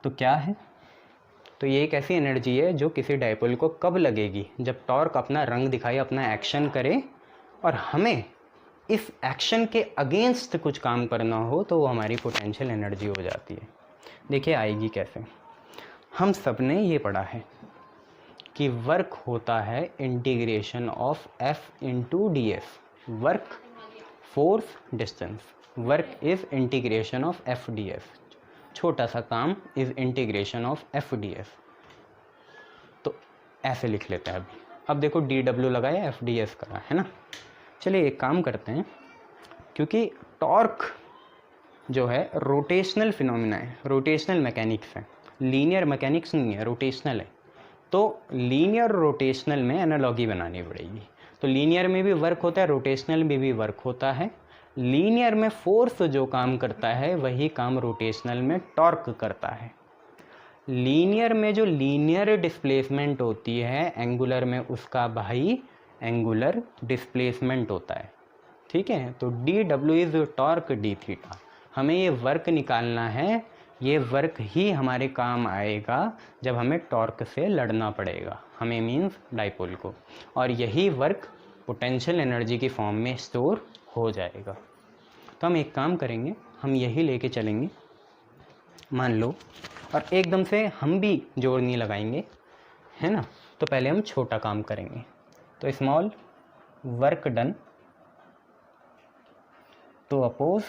तो क्या है, तो ये एक ऐसी एनर्जी है जो किसी डाइपोल को कब लगेगी, जब टॉर्क अपना रंग दिखाए, अपना एक्शन करे और हमें इस एक्शन के अगेंस्ट कुछ काम करना हो तो वो हमारी पोटेंशियल एनर्जी हो जाती है। देखिए आएगी कैसे, हम सब ने ये पढ़ा है कि वर्क होता है integration of F into D F, work force distance, work is integration of F D F, छोटा सा काम is integration of F D F. तो ऐसे लिख लेते हैं अभी। अब देखो DW लगाया, F डी एफ करा, है ना। चलिए एक काम करते हैं, क्योंकि टॉर्क जो है रोटेशनल फिनोमिना है, रोटेशनल मैकेनिक्स है, लीनियर मैकेनिक्स नहीं है, रोटेशनल है। तो लीनियर रोटेशनल में एनालॉगी बनानी पड़ेगी। तो लीनियर में भी वर्क होता है, रोटेशनल में भी वर्क होता है। लीनियर में फोर्स जो काम करता है वही काम रोटेशनल में टॉर्क करता है। लीनियर में जो लीनियर डिस्प्लेसमेंट होती है, एंगुलर में उसका भाई एंगुलर डिस्प्लेसमेंट होता है। ठीक है, तो DW is torque D theta. हमें ये वर्क निकालना है, ये वर्क ही हमारे काम आएगा जब हमें टॉर्क से लड़ना पड़ेगा, हमें मीन्स डाइपोल को, और यही वर्क पोटेंशियल एनर्जी की फॉर्म में स्टोर हो जाएगा। तो हम एक काम करेंगे, हम यही लेके चलेंगे मान लो, और एकदम से हम भी जोर नहीं लगाएंगे, है ना। तो पहले हम छोटा काम करेंगे। तो small work done to oppose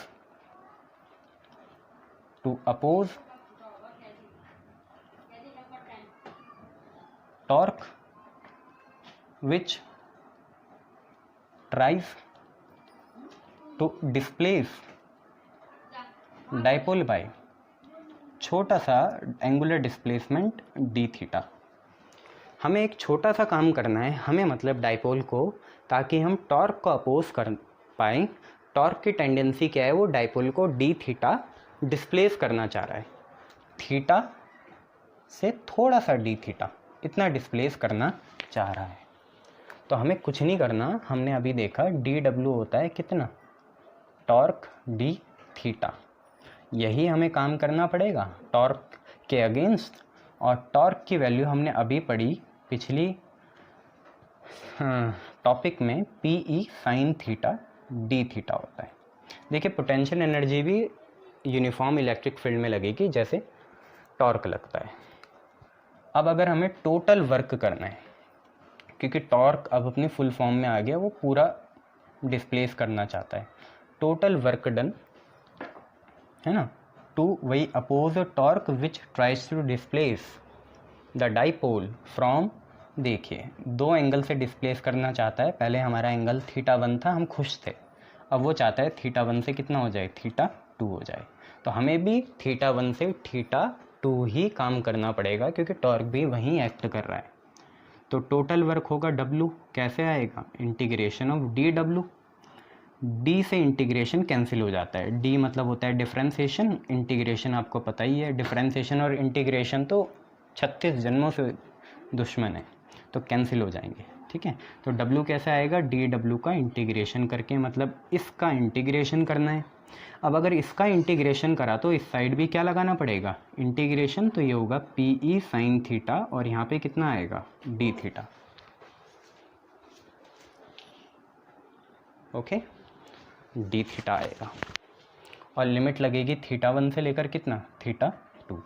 torque which tries to displace dipole by छोटा सा एंगुलर डिस्प्लेसमेंट डी थीटा। हमें एक छोटा सा काम करना है, हमें मतलब डाइपोल को, ताकि हम टॉर्क को अपोज कर पाएँ। टॉर्क की टेंडेंसी क्या है, वो डाइपोल को डी थीटा डिस्प्लेस करना चाह रहा है, थीटा से थोड़ा सा डी थीटा, इतना डिस्प्लेस करना चाह रहा है। तो हमें कुछ नहीं करना, हमने अभी देखा DW होता है कितना, टॉर्क डी थीटा, यही हमें काम करना पड़ेगा टॉर्क के अगेंस्ट। और टॉर्क की वैल्यू हमने अभी पढ़ी पिछली टॉपिक में, PE sine theta D theta होता है। देखिए पोटेंशियल एनर्जी भी यूनिफॉर्म इलेक्ट्रिक फील्ड में लगेगी जैसे टॉर्क लगता है। अब अगर हमें टोटल वर्क करना है, क्योंकि टॉर्क अब अपनी फुल फॉर्म में आ गया, वो पूरा डिस्प्लेस करना चाहता है, टोटल वर्क डन, है ना, टू वही oppose torque which tries to displace the dipole from, देखिए दो एंगल से डिस्प्लेस करना चाहता है। पहले हमारा एंगल θ1 था, हम खुश थे। अब वो चाहता है थीटा 1 से कितना हो जाए, थीटा 2 हो जाए। तो हमें भी थीटा 1 से थीटा 2 ही काम करना पड़ेगा, क्योंकि टॉर्क भी वहीं एक्ट कर रहा है। तो टोटल वर्क होगा W, कैसे आएगा, integration of D W. D से इंटीग्रेशन कैंसिल हो जाता है, डी मतलब होता है डिफरेंशिएशन, इंटीग्रेशन आपको पता ही है, डिफरेंशिएशन और इंटीग्रेशन तो 36 जन्मों से दुश्मन है, तो कैंसिल हो जाएंगे। ठीक है, तो W कैसे आएगा, डी डब्ल्यू का इंटीग्रेशन करके, मतलब इसका इंटीग्रेशन करना है। अब अगर इसका इंटीग्रेशन करा तो इस साइड भी क्या लगाना पड़ेगा, इंटीग्रेशन, तो ये होगा पी ई साइन थीटा, और यहाँ पे कितना आएगा, D theta. Okay, D theta आएगा, और लिमिट लगेगी थीटा 1 से लेकर कितना, थीटा 2।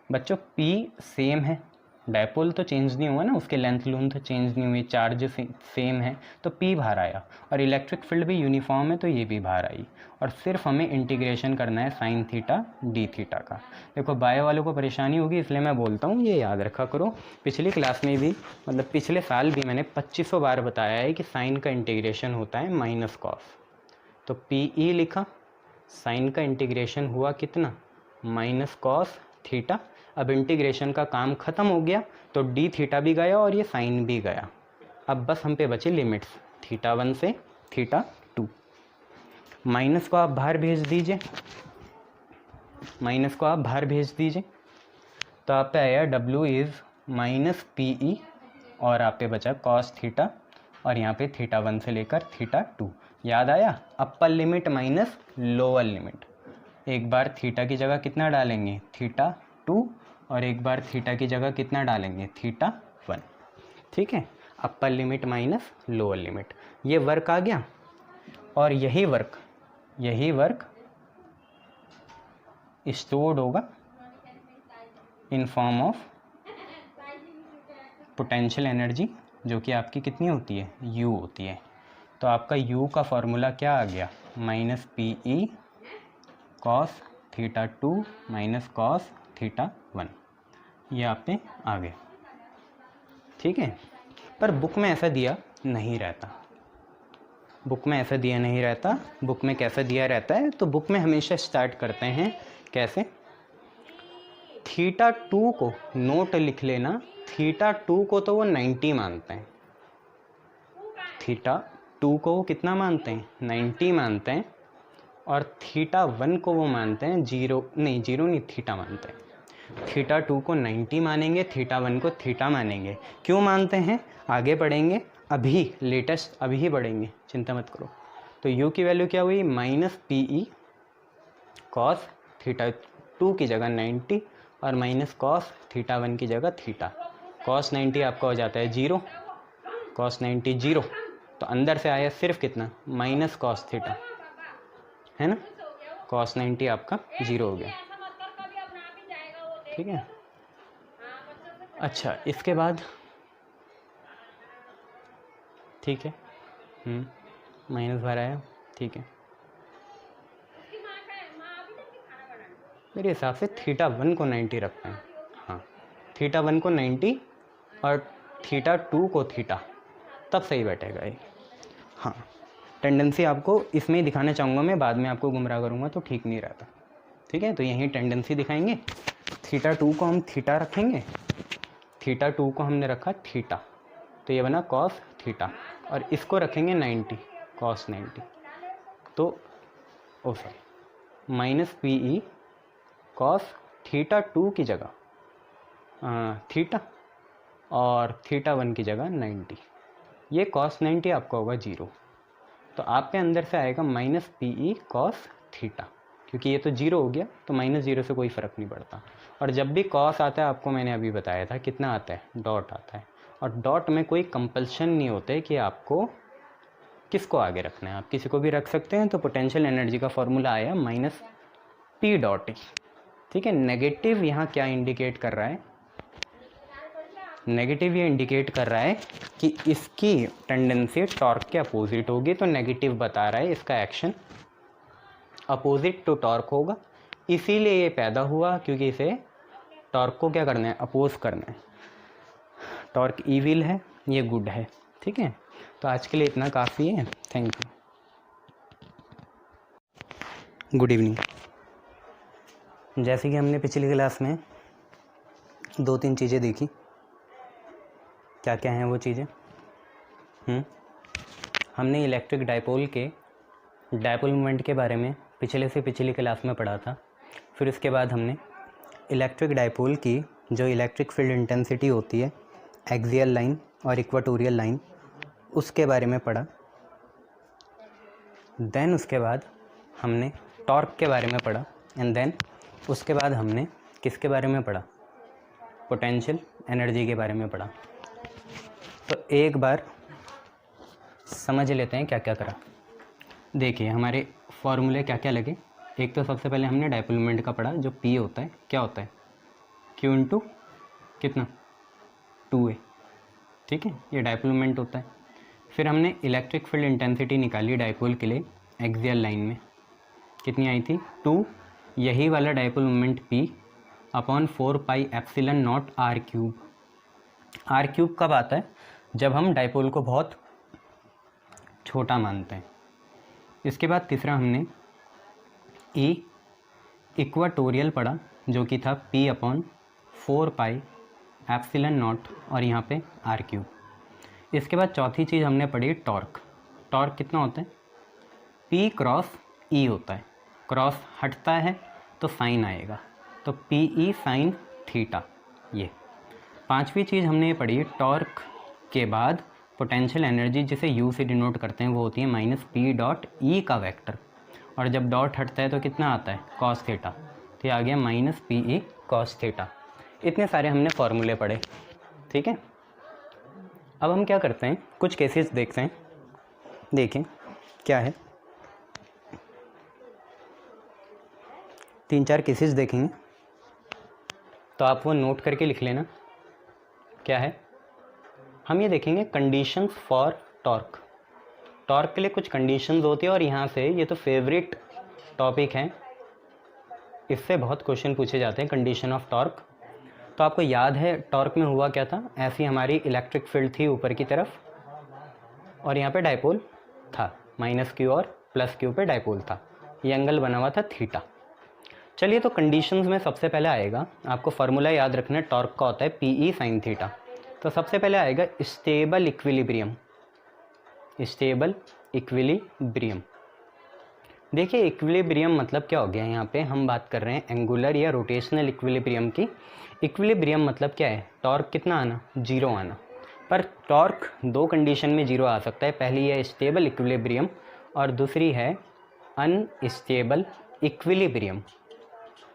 बच्चों P सेम है, डायपोल तो चेंज नहीं हुआ ना, उसके लेंथ लूंथ चेंज नहीं हुई, चार्ज सेम है, तो P बाहर आया, और इलेक्ट्रिक फील्ड भी यूनिफॉर्म है, तो ये भी बाहर आई। और सिर्फ हमें इंटीग्रेशन करना है साइन थीटा डी थीटा का। देखो बायो वालों को परेशानी होगी, इसलिए मैं बोलता हूँ, ये याद रखा करो। पिछली क्लास में भी, मतलब पिछले साल भी मैंने 2500 बार बताया है कि साइन का इंटीग्रेशन होता है माइनस कॉस। तो पी ई लिखा, साइन का इंटीग्रेशन हुआ कितना, माइनस कॉस थीटा। अब इंटीग्रेशन का काम ख़त्म हो गया, तो डी थीटा भी गया और ये साइन भी गया। अब बस हम पे बचे लिमिट्स, थीटा 1 से थीटा 2। माइनस को आप बाहर भेज दीजिए, माइनस को आप बाहर भेज दीजिए, तो आप पे आया W is minus P E, और आप पे बचा कॉस थीटा, और यहाँ पे थीटा 1 से लेकर थीटा 2। याद आया, upper limit minus lower limit. एक बार थीटा की जगह कितना डालेंगे, थीटा 2, और एक बार थीटा की जगह कितना डालेंगे, थीटा 1। ठीक है, upper limit minus lower limit, ये वर्क आ गया। और यही वर्क स्टोर्ड होगा in form of potential energy, जो कि आपकी कितनी होती है, U होती है। तो आपका U का फॉर्मूला क्या आ गया, minus P E cos theta 2 minus cos theta 1, ये आप पे आ गया। ठीक है, पर बुक में ऐसा दिया नहीं रहता, बुक में ऐसा दिया नहीं रहता। बुक में कैसा दिया रहता है, तो बुक में हमेशा स्टार्ट करते हैं कैसे, थीटा 2 को नोट लिख लेना, थीटा 2 को तो वो 90 मानते हैं, थीटा 2 को वो कितना मानते हैं, 90 मानते हैं, और थीटा 1 को वो मानते हैं जीरो नहीं, थीटा मानते हैं। थीटा 2 को 90 मानेंगे, थीटा 1 को थीटा मानेंगे। क्यों मानते हैं, आगे बढ़ेंगे, अभी लेटेस्ट अभी ही बढ़ेंगे, चिंता मत करो। तो U की वैल्यू क्या हुई, minus P E cos theta 2 की जगह 90, और माइनस कॉस थीटा 1 की जगह थीटा। कॉस 90 आपका हो जाता है 0, कॉस 90 0, तो अंदर से आया सिर्फ कितना, माइनस कॉस थीटा, है ना, कॉस 90 आपका 0 हो गया। ठीक है, अच्छा इसके बाद, ठीक है, माइनस बाहर आया, ठीक है। मेरे हिसाब से थीटा 1 को 90 रखते हैं, हाँ, थीटा 1 को 90 और थीटा 2 को थीटा, तब सही बैठेगा ये। हाँ, टेंडेंसी आपको इसमें ही दिखाना चाहूँगा मैं, बाद में आपको गुमराह करूँगा तो ठीक नहीं रहता। ठीक है, तो यहीं टेंडेंसी दिखाएंगे। थीटा 2 को हम थीटा रखेंगे, थीटा 2 को हमने रखा थीटा, तो ये बना कॉस थीटा, और इसको रखेंगे 90, कॉस 90, तो oh sorry minus P E cos theta 2 की जगह थीटा, और थीटा 1 की जगह 90, ये कॉस 90 आपका होगा 0, तो आप पे अंदर से आएगा minus P E cos theta, क्योंकि ये तो 0 हो गया, तो माइनस 0 से कोई फ़र्क नहीं पड़ता। और जब भी कॉस आता है, आपको मैंने अभी बताया था कितना आता है, डॉट आता है, और डॉट में कोई कंपल्शन नहीं होता है कि आपको किसको आगे रखना है, आप किसी को भी रख सकते हैं। तो पोटेंशियल एनर्जी का फॉर्मूला आया माइनस पी डॉट ई। ठीक है, नेगेटिव यहाँ क्या इंडिकेट कर रहा है, नेगेटिव ये इंडिकेट कर रहा है कि इसकी टेंडेंसी टॉर्क के अपोजिट होगी, तो नेगेटिव बता रहा है इसका एक्शन अपोजिट टू टॉर्क होगा, इसीलिए ये पैदा हुआ, क्योंकि इसे टॉर्क को क्या करना है, अपोज करना है। टॉर्क ईविल है, ये गुड है। ठीक है, तो आज के लिए इतना काफ़ी है, थैंक यू। Good evening. जैसे कि हमने पिछली क्लास में 2-3 चीज़ें देखी, क्या क्या हैं वो चीज़ें? हमने इलेक्ट्रिक डाइपोल के डाइपोल मोमेंट के बारे में पिछली क्लास में पढ़ा था। फिर उसके बाद हमने इलेक्ट्रिक डाइपोल की जो इलेक्ट्रिक फील्ड इंटेंसिटी होती है, एक्सियल लाइन और इक्वाटोरियल लाइन, उसके बारे में पढ़ा। देन उसके बाद हमने टॉर्क के बारे में पढ़ा एंड देन उसके बाद हमने किसके बारे में पढ़ा? पोटेंशियल एनर्जी के बारे में पढ़ा। तो एक बार समझ लेते हैं क्या क्या करा। देखिए हमारे फॉर्मूले क्या क्या लगे। एक तो सबसे पहले हमने डाइपोल मोमेंट का पढ़ा, जो P होता है क्या होता है? Q इंटू कितना? 2A, ठीक है, ये डाइपोल मोमेंट होता है। फिर हमने इलेक्ट्रिक फील्ड इंटेंसिटी निकाली डाइपोल के लिए एक्सियल लाइन में, कितनी आई थी? 2, यही वाला dipole moment P upon 4 pi epsilon not R cube. R cube कब आता है? जब हम डाइपोल को बहुत छोटा मानते हैं। इसके बाद तीसरा हमने E इक्वाटोरियल पढ़ा, जो कि था P upon 4 pi epsilon not और यहाँ पे R क्यूब। इसके बाद चौथी चीज़ हमने पढ़ी टॉर्क। टॉर्क कितना होता है? P क्रॉस E होता है। क्रॉस हटता है तो साइन आएगा, तो PE साइन थीटा। ये पांचवी चीज़ हमने ये पढ़ी टॉर्क के बाद पोटेंशियल एनर्जी, जिसे U से डिनोट करते हैं, वो होती है माइनस P डॉट E का वेक्टर, और जब डॉट हटता है तो कितना आता है? Cos theta. तो ये आ गया माइनस PE कॉस थीटा। इतने सारे हमने फॉर्मूले पढ़े, ठीक है। अब हम क्या करते हैं, कुछ केसेस देखते हैं। देखें क्या है, 3-4 केसेस देखेंगे, तो आप वो नोट करके लिख लेना। क्या है, हम ये देखेंगे कंडीशंस फॉर टॉर्क। टॉर्क के लिए कुछ कंडीशंस होती है, और यहाँ से ये तो फेवरेट टॉपिक है, इससे बहुत क्वेश्चन पूछे जाते हैं, कंडीशन ऑफ टॉर्क। तो आपको याद है टॉर्क में हुआ क्या था? ऐसी हमारी इलेक्ट्रिक फील्ड थी ऊपर की तरफ, और यहाँ पे डाइपोल था, माइनस Q और प्लस Q पे डाइपोल था, ये एंगल बना हुआ था थीटा। चलिए, तो कंडीशंस में सबसे पहले आएगा, आपको फार्मूला याद रखना है, टॉर्क का होता है PE साइन थीटा। तो सबसे पहले आएगा स्टेबल इक्विलिब्रियम। स्टेबल इक्विलिब्रियम, देखिए इक्विलिब्रियम मतलब क्या हो गया? यहाँ पे हम बात कर रहे हैं एंगुलर या रोटेशनल इक्विलिब्रियम की। इक्विलिब्रियम मतलब क्या है? टॉर्क कितना आना? 0 आना। पर टॉर्क 2 कंडीशन में 0 आ सकता है। पहली है स्टेबल इक्विलिब्रियम और दूसरी है अनस्टेबल इक्विलिब्रियम।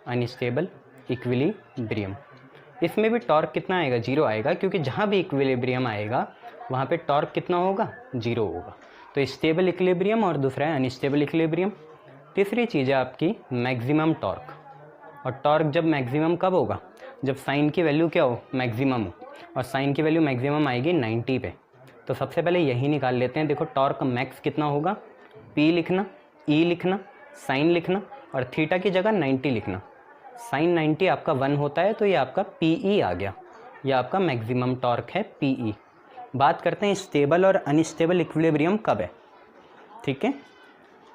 अनस्टेबल इक्विलिब्रियम, इसमें भी टॉर्क कितना आएगा? 0 आएगा, क्योंकि जहाँ भी इक्विलिब्रियम आएगा वहाँ पे टॉर्क कितना होगा? 0 होगा। तो स्टेबल इक्विलिब्रियम और दूसरा है अनस्टेबल इक्विलिब्रियम। तीसरी चीज़ है आपकी मैक्सिमम टॉर्क। और टॉर्क जब मैक्सिमम कब होगा? जब साइन की वैल्यू क्या हो? मैक्सिमम हो, और साइन की वैल्यू मैक्सिमम आएगी 90 पे। तो सबसे पहले यही निकाल लेते हैं। देखो टॉर्क मैक्स कितना होगा? P लिखना, E लिखना, साइन लिखना, और थीटा की जगह 90 लिखना। साइन 90 आपका 1 होता है, तो ये आपका PE आ गया, ये आपका मैक्सिमम टॉर्क है PE। बात करते हैं स्टेबल और अनस्टेबल इक्विलिब्रियम कब है, ठीक है,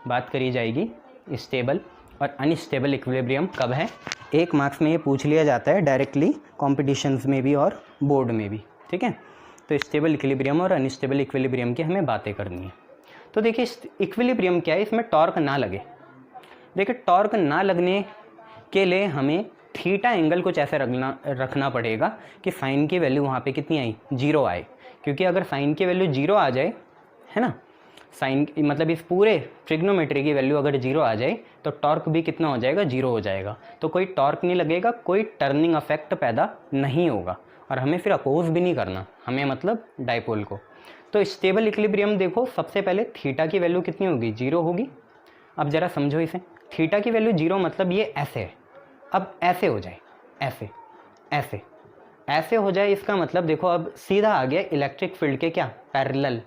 बात करी जाएगी स्टेबल और अनस्टेबल इक्विलिब्रियम कब है। 1 मार्क्स में ये पूछ लिया जाता है डायरेक्टली, कॉम्पिटिशन्स में भी और बोर्ड में भी, ठीक है। तो स्टेबल इक्विलिब्रियम और अनस्टेबल इक्विलिब्रियम की हमें बातें करनी है। तो देखिए इक्विलिब्रियम क्या है, इसमें टॉर्क ना लगे। देखिए टॉर्क ना लगने के लिए हमें थीटा एंगल कुछ ऐसे रखना पड़ेगा कि साइन की वैल्यू वहाँ पे कितनी आई? 0 आए। क्योंकि अगर साइन की वैल्यू 0 आ जाए, है ना, साइन मतलब इस पूरे ट्रिग्नोमेट्री की वैल्यू अगर 0 आ जाए तो टॉर्क भी कितना हो जाएगा? 0 हो जाएगा। तो कोई टॉर्क नहीं लगेगा, कोई टर्निंग इफेक्ट पैदा नहीं होगा, और हमें फिर अपोज भी नहीं करना, हमें मतलब डाइपोल को। तो स्टेबल इक्विलिब्रियम देखो, सबसे पहले थीटा की वैल्यू कितनी होगी? 0 होगी। अब ज़रा समझो इसे, थीटा की वैल्यू 0 मतलब ये ऐसे है। अब ऐसे हो जाए, ऐसे ऐसे ऐसे हो जाए, इसका मतलब देखो अब सीधा आ गया इलेक्ट्रिक फील्ड के क्या? पैरेलल।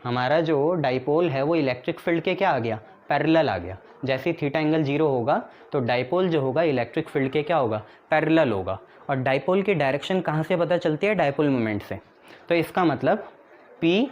हमारा जो डाइपोल है वो इलेक्ट्रिक फील्ड के क्या आ गया? पैरेलल आ गया। जैसे थीटा एंगल 0 होगा तो डाइपोल जो होगा इलेक्ट्रिक फील्ड के क्या होगा? पैरेलल होगा। और डाइपोल की डायरेक्शन कहाँ से पता चलती है? डाइपोल मोमेंट से। तो इसका मतलब P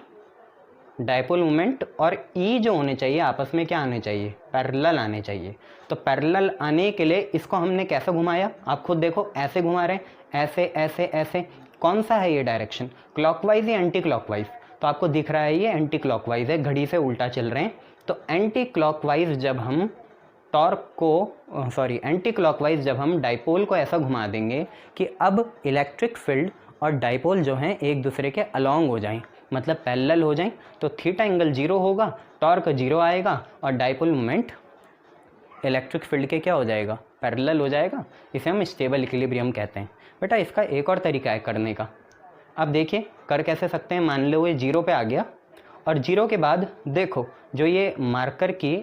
डायपोल मोमेंट और ई जो होने चाहिए आपस में क्या आने चाहिए, पैरेलल आने चाहिए। तो पैरेलल आने के लिए इसको हमने कैसे घुमाया, आप खुद देखो, ऐसे घुमा रहे हैं, ऐसे ऐसे ऐसे। कौन सा है ये डायरेक्शन, क्लॉकवाइज या एंटी क्लॉकवाइज? तो आपको दिख रहा है ये एंटी क्लॉकवाइज है, घड़ी से उल्टा चल रहे हैं। तो एंटी क्लॉकवाइज जब हम एंटी क्लॉकवाइज जब हम डायपोल को ऐसा घुमा देंगे कि अब इलेक्ट्रिक फील्ड और डायपोल जो हैं एक दूसरे के अलॉन्ग हो जाएं, मतलब पैरेलल हो जाएं, तो थीटा एंगल 0 होगा, टॉर्क 0 आएगा और डायपोल मोमेंट इलेक्ट्रिक फील्ड के क्या हो जाएगा, पैरेलल हो जाएगा। इसे हम स्टेबल इक्विलिब्रियम कहते हैं। बेटा इसका एक और तरीका है करने का। अब देखिए कर कैसे सकते हैं। मान लो ये 0 पे आ गया और 0 के बाद देखो जो ये मार्कर की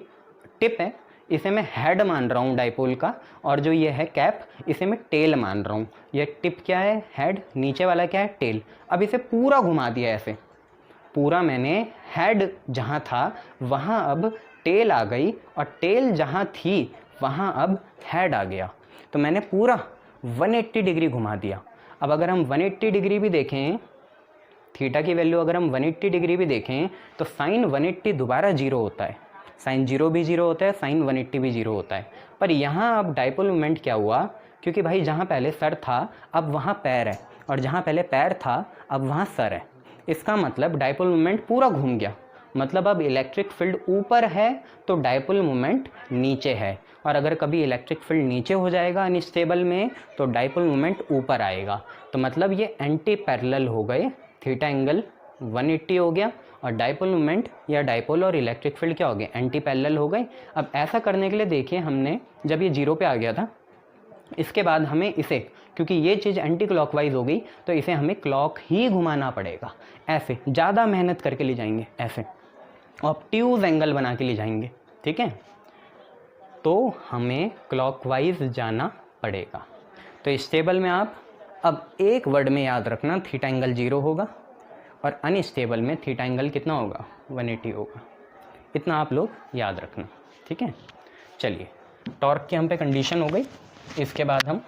टिप है इसे मैं हेड मान रहा हूँ डायपोल का, और जो ये है कैप इसे मैं टेल मान रहा हूँ। ये टिप क्या है, हेड, नीचे वाला क्या है, टेल। अब इसे पूरा घुमा दिया ऐसे, पूरा मैंने हेड जहाँ था वहाँ अब टेल आ गई और टेल जहाँ थी वहाँ अब हेड आ गया। तो मैंने पूरा 180 डिग्री घुमा दिया। अब अगर हम 180 डिग्री भी देखें, थीटा की वैल्यू अगर हम 180 डिग्री भी देखें तो साइन 180 दोबारा 0 होता है, साइन 0 भी 0 होता है, साइन 180 भी 0 होता है। पर यहाँ अब डायपोल मोमेंट क्या हुआ, क्योंकि भाई जहाँ पहले सर था अब वहाँ पैर है, और जहाँ पहले पैर था अब वहाँ सर है। इसका मतलब डायपोल मोमेंट पूरा घूम गया। मतलब अब इलेक्ट्रिक फील्ड ऊपर है तो डायपोल मोमेंट नीचे है, और अगर कभी इलेक्ट्रिक फील्ड नीचे हो जाएगा अनस्टेबल में तो डायपोल मोमेंट ऊपर आएगा। तो मतलब ये एंटी पैरेलल हो गए, थीटा एंगल 180 हो गया और डायपोल मोमेंट या डायपोल और इलेक्ट्रिक फील्ड क्या हो गए, एंटी पैरेलल हो गए। अब ऐसा करने के लिए देखिए हमने जब ये 0 पे आ गया था, इसके बाद हमें इसे, क्योंकि ये चीज़ एंटी क्लॉकवाइज हो गई तो इसे हमें क्लॉक ही घुमाना पड़ेगा। ऐसे ज़्यादा मेहनत करके ले जाएंगे, ऐसे ऑब्ट्यूज एंगल बना के ले जाएंगे, ठीक है। तो हमें क्लॉकवाइज जाना पड़ेगा। तो इस टेबल में आप अब एक वर्ड में याद रखना, थीटा एंगल 0 होगा और अनस्टेबल में थीटा एंगल कितना होगा, 180 होगा। इतना आप लोग याद रखना, ठीक है। चलिए टॉर्क की हम पे कंडीशन हो गई। इसके बाद हम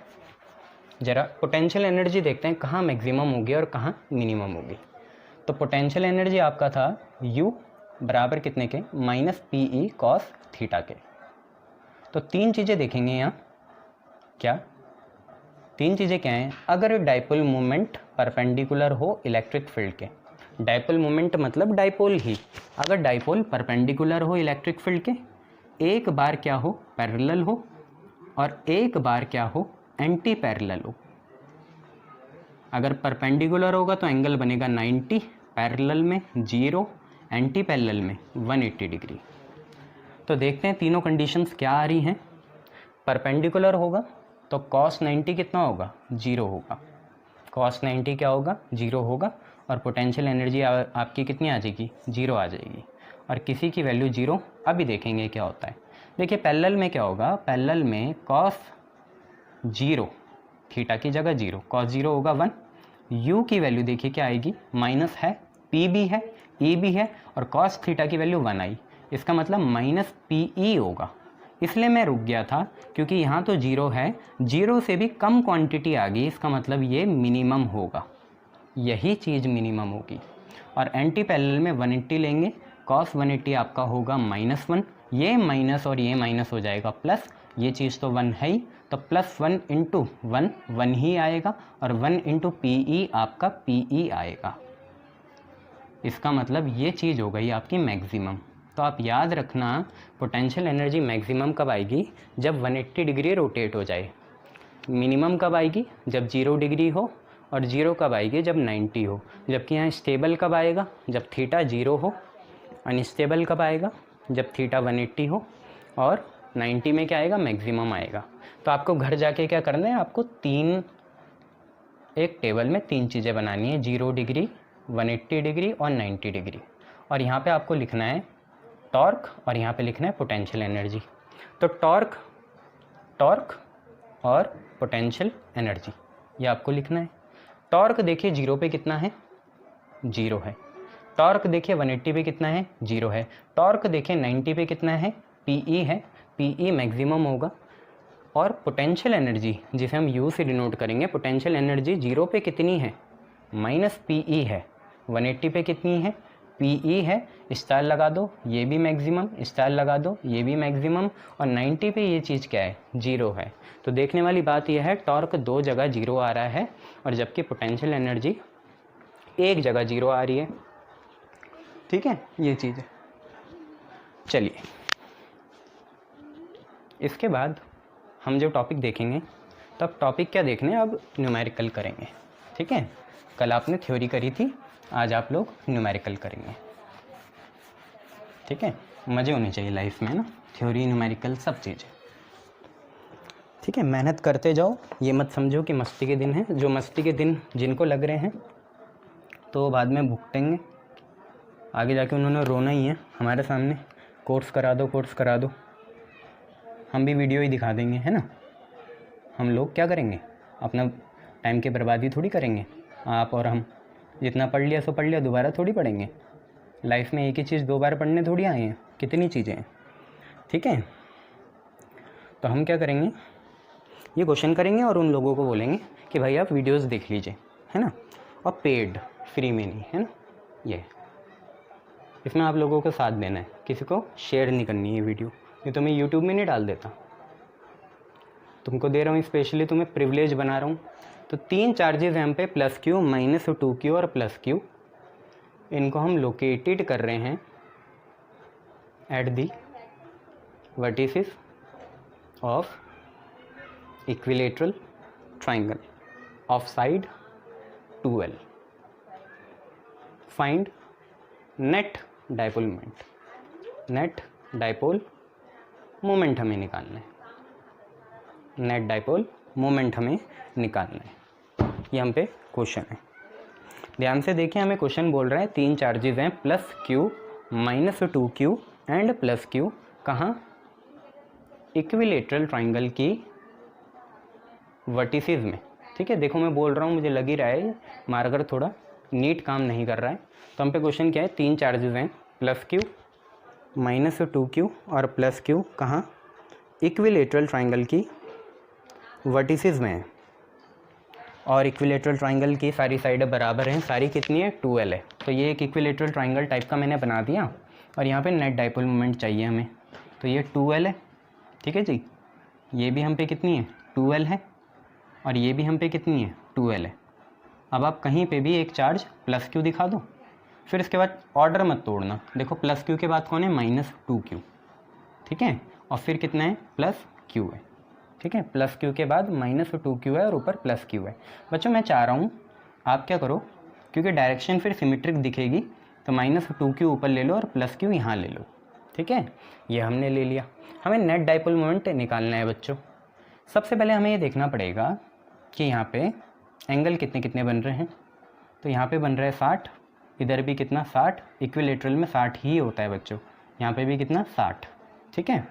ज़रा पोटेंशियल एनर्जी देखते हैं, कहाँ मैक्सिमम होगी और कहाँ मिनिमम होगी। तो पोटेंशियल एनर्जी आपका था U बराबर कितने के, -PE cos थीटा के। तो तीन चीज़ें देखेंगे यहाँ, क्या तीन चीज़ें क्या हैं। अगर डायपोल मोमेंट परपेंडिकुलर हो इलेक्ट्रिक फील्ड के, डायपोल मोमेंट मतलब डायपोल ही, अगर डायपोल परपेंडिकुलर हो इलेक्ट्रिक फील्ड के, एक बार क्या हो, पैरेलल हो, और एक बार क्या हो, एंटी पैरेलल हो। अगर परपेंडिकुलर होगा तो एंगल बनेगा 90, पैरेलल में 0, एंटी पैरेलल में 180 डिग्री। तो देखते हैं तीनों कंडीशंस क्या आ रही हैं। परपेंडिकुलर होगा तो cos 90 कितना होगा, 0 होगा। cos 90 क्या होगा, 0 होगा, और पोटेंशियल एनर्जी आपकी कितनी आ जाएगी, 0 आ जाएगी। और किसी की वैल्यू 0, अभी देखेंगे क्या होता है। देखिए पैरेलल में क्या होगा, पैरेलल में cos 0, थीटा की जगह 0, cos 0 होगा 1। u की वैल्यू देखिए क्या आएगी, माइनस है, p भी है, e भी है, और cos थीटा की वैल्यू 1 आई। इसका मतलब -PE होगा। इसलिए मैं रुक गया था क्योंकि यहाँ तो 0 है, 0 से भी कम क्वांटिटी आ गई, इसका मतलब ये मिनिमम होगा, यही चीज़ मिनिमम होगी। और एंटी पैरेलल में 180 लेंगे, cos 180 आपका होगा -1, ये माइनस और ये माइनस हो जाएगा प्लस, ये चीज़ तो 1 है ही, तो +1 × 1 1 ही आएगा, और 1 × PE आपका PE आएगा। इसका मतलब ये चीज़ हो गई आपकी मैक्सिमम। तो आप याद रखना पोटेंशियल एनर्जी मैक्सिमम कब आएगी, जब 180 डिग्री रोटेट हो जाए। मिनिमम कब आएगी, जब 0 डिग्री हो, और 0 कब आएगी, जब 90 हो। जबकि यहाँ स्टेबल कब आएगा, जब थीटा 0 हो। अनस्टेबल कब आएगा, जब थीटा 180 हो, और 90 में क्या आएगा, मैक्सिमम आएगा। तो आपको घर जाके क्या करना है, आपको एक टेबल में 3 चीज़ें बनानी है, 0 डिग्री, 180 डिग्री और 90 डिग्री। और यहाँ पे आपको लिखना है टॉर्क, और यहाँ पे लिखना है पोटेंशियल एनर्जी। तो टॉर्क और पोटेंशियल एनर्जी ये आपको लिखना है। टॉर्क देखिए 0 पे कितना है, 0 है। टॉर्क देखिए 180 पे कितना है, 0 है। टॉर्क देखिए 90 पे कितना है, PE है, PE मैक्सिमम होगा। और पोटेंशियल एनर्जी जिसे हम U से डिनोट करेंगे, पोटेंशियल एनर्जी 0 पे कितनी है, -PE है। 180 पे कितनी है, PE है, स्टार लगा दो, ये भी मैक्सिमम, स्टार लगा दो, ये भी मैक्सिमम, और 90 पे ये चीज़ क्या है, 0 है। तो देखने वाली बात यह है टॉर्क 2 जगह 0 आ रहा है और जबकि पोटेंशियल एनर्जी 1 जगह 0 आ रही है। ठीक है, ये चीज़ है। चलिए, इसके बाद हम जो टॉपिक देखेंगे, तो अब टॉपिक क्या देखने, अब न्यूमेरिकल करेंगे। ठीक है, कल आपने थ्योरी करी थी, आज आप लोग न्यूमेरिकल करेंगे। ठीक है, मज़े होने चाहिए लाइफ में ना, थ्योरी न्यूमेरिकल सब चीज़ें। ठीक है, मेहनत करते जाओ, ये मत समझो कि मस्ती के दिन हैं। जो मस्ती के दिन जिनको लग रहे हैं तो बाद में भुगतेंगे, आगे जाके उन्होंने रोना ही है हमारे सामने, कोर्स करा दो, कोर्स करा दो। हम भी वीडियो ही दिखा देंगे, है ना। हम लोग क्या करेंगे, अपना टाइम की बर्बादी थोड़ी करेंगे। आप और हम जितना पढ़ लिया सो पढ़ लिया, दोबारा थोड़ी पढ़ेंगे। लाइफ में एक ही चीज़ 2 बार पढ़ने थोड़ी आए हैं, कितनी चीज़ें हैं। ठीक है, तो हम क्या करेंगे, ये क्वेश्चन करेंगे और उन लोगों को बोलेंगे कि भाई आप वीडियोस देख लीजिए, है ना, और पेड, फ्री में नहीं, है ना। ये इसमें आप लोगों को साथ देना है, किसी को शेयर नहीं करनी है वीडियो, ये तो मैं यूट्यूब में नहीं डाल देता। तुमको दे रहा हूँ स्पेशली, तुम्हें प्रिविलेज बना रहा हूँ। तो 3 चार्जेस हैं हम पे, +q, -2q और +q। इनको हम लोकेटेड कर रहे हैं at the vertices of equilateral triangle of side 2l। Find net dipole moment. Net dipole moment हमें निकालना है, नेट डाइपोल मोमेंट हमें निकालना है। ये हम पे क्वेश्चन है, ध्यान से देखिए। हमें क्वेश्चन बोल रहा है 3 चार्जेस हैं, +q, -2q एंड +q, कहाँ, इक्विलेटरल ट्राइंगल की वर्टिसेस में। ठीक है, देखो मैं बोल रहा हूँ, मुझे लग ही रहा है मार्कर थोड़ा नीट काम नहीं कर रहा है। तो हम पे क्वेश्चन क्या है, 3 चार्जेस हैं, +q, -2q और +q, कहाँ, इक्विलेटरल ट्राइंगल की वर्टिसेस में है। और इक्विलेटरल ट्राइंगल की सारी साइडें बराबर हैं, सारी कितनी है, 2l है। तो ये एक इक्विलेटरल ट्राइंगल टाइप का मैंने बना दिया और यहाँ पे नेट डाइपोल मोमेंट चाहिए हमें, तो ये 2l है। ठीक है जी, ये भी हम पे कितनी है, 2l है, और ये भी हम पे कितनी है, 2l है। अब आप कहीं पे भी एक चार्ज +q दिखा दो, फिर इसके बाद ऑर्डर मत तोड़ना। देखो +q के बाद कौन है, -2q। ठीक है, और फिर कितना है, +q है। ठीक है, +q के बाद -2q है और ऊपर +q है। बच्चों मैं चाह रहा हूँ आप क्या करो, क्योंकि डायरेक्शन फिर सिमेट्रिक दिखेगी, तो -2q ऊपर ले लो और +q यहाँ ले लो। ठीक है, ये हमने ले लिया। हमें नेट डाइपोल मोमेंट निकालना है बच्चों। सबसे पहले हमें ये देखना पड़ेगा कि यहाँ पे एंगल कितने कितने बन रहे हैं। तो यहाँ पे बन रहा है 60, इधर भी कितना, 60, इक्विलेटरल में 60 ही होता है बच्चों, यहाँ पे भी कितना, 60। ठीक है,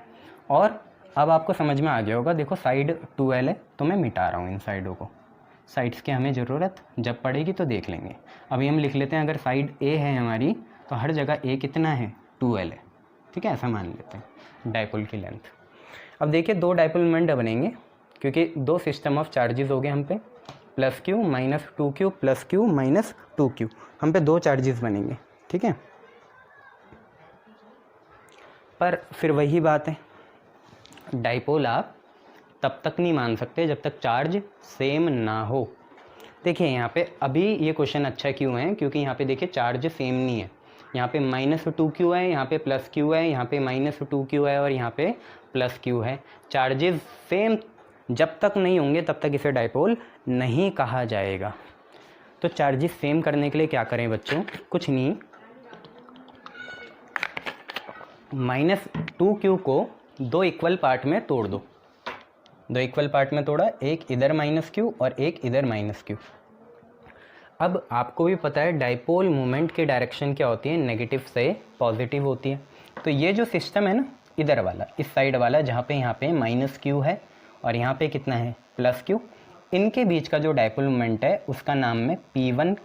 और अब आपको समझ में आ गया होगा, देखो साइड 2l है तो मैं मिटा रहा हूँ इन साइडों को। साइड्स की हमें ज़रूरत जब पड़ेगी तो देख लेंगे। अभी हम लिख लेते हैं, अगर साइड a है हमारी तो हर जगह a कितना है, 2l है। ठीक है, ऐसा मान लेते हैं डाइपोल की लेंथ। अब देखिए 2 डाइपोल मोमेंट बनेंगे, क्योंकि 2 सिस्टम ऑफ चार्जेस हो गए हम पे, +q, -2q, +q, -2q, हम पे 2 चार्जेस बनेंगे। ठीक है, पर फिर वही बात है, डाइपोल आप तब तक नहीं मान सकते जब तक चार्ज सेम ना हो। देखिए यहाँ पे अभी ये क्वेश्चन अच्छा क्यों है, क्योंकि यहाँ पे देखिए चार्ज सेम नहीं है। यहाँ पे -2q है, यहाँ पे +q है, यहाँ पे -2q है और यहाँ पे +q है। चार्जेस सेम जब तक नहीं होंगे तब तक इसे डाइपोल नहीं कहा जाएगा। तो चार्जेस सेम करने के लिए क्या करें बच्चों, कुछ नहीं, -2q को 2 इक्वल पार्ट में तोड़ दो। 2 इक्वल पार्ट में तोड़ा, एक इधर -q और एक इधर -q। अब आपको भी पता है डाइपोल मोमेंट की डायरेक्शन क्या होती है, नेगेटिव से पॉजिटिव होती है। तो ये जो सिस्टम है ना, इधर वाला, इस साइड वाला, जहाँ पे यहाँ पे -q है और यहाँ पे कितना है, +q, इनके बीच का जो डाइपोल मोमेंट है उसका नाम मैं P1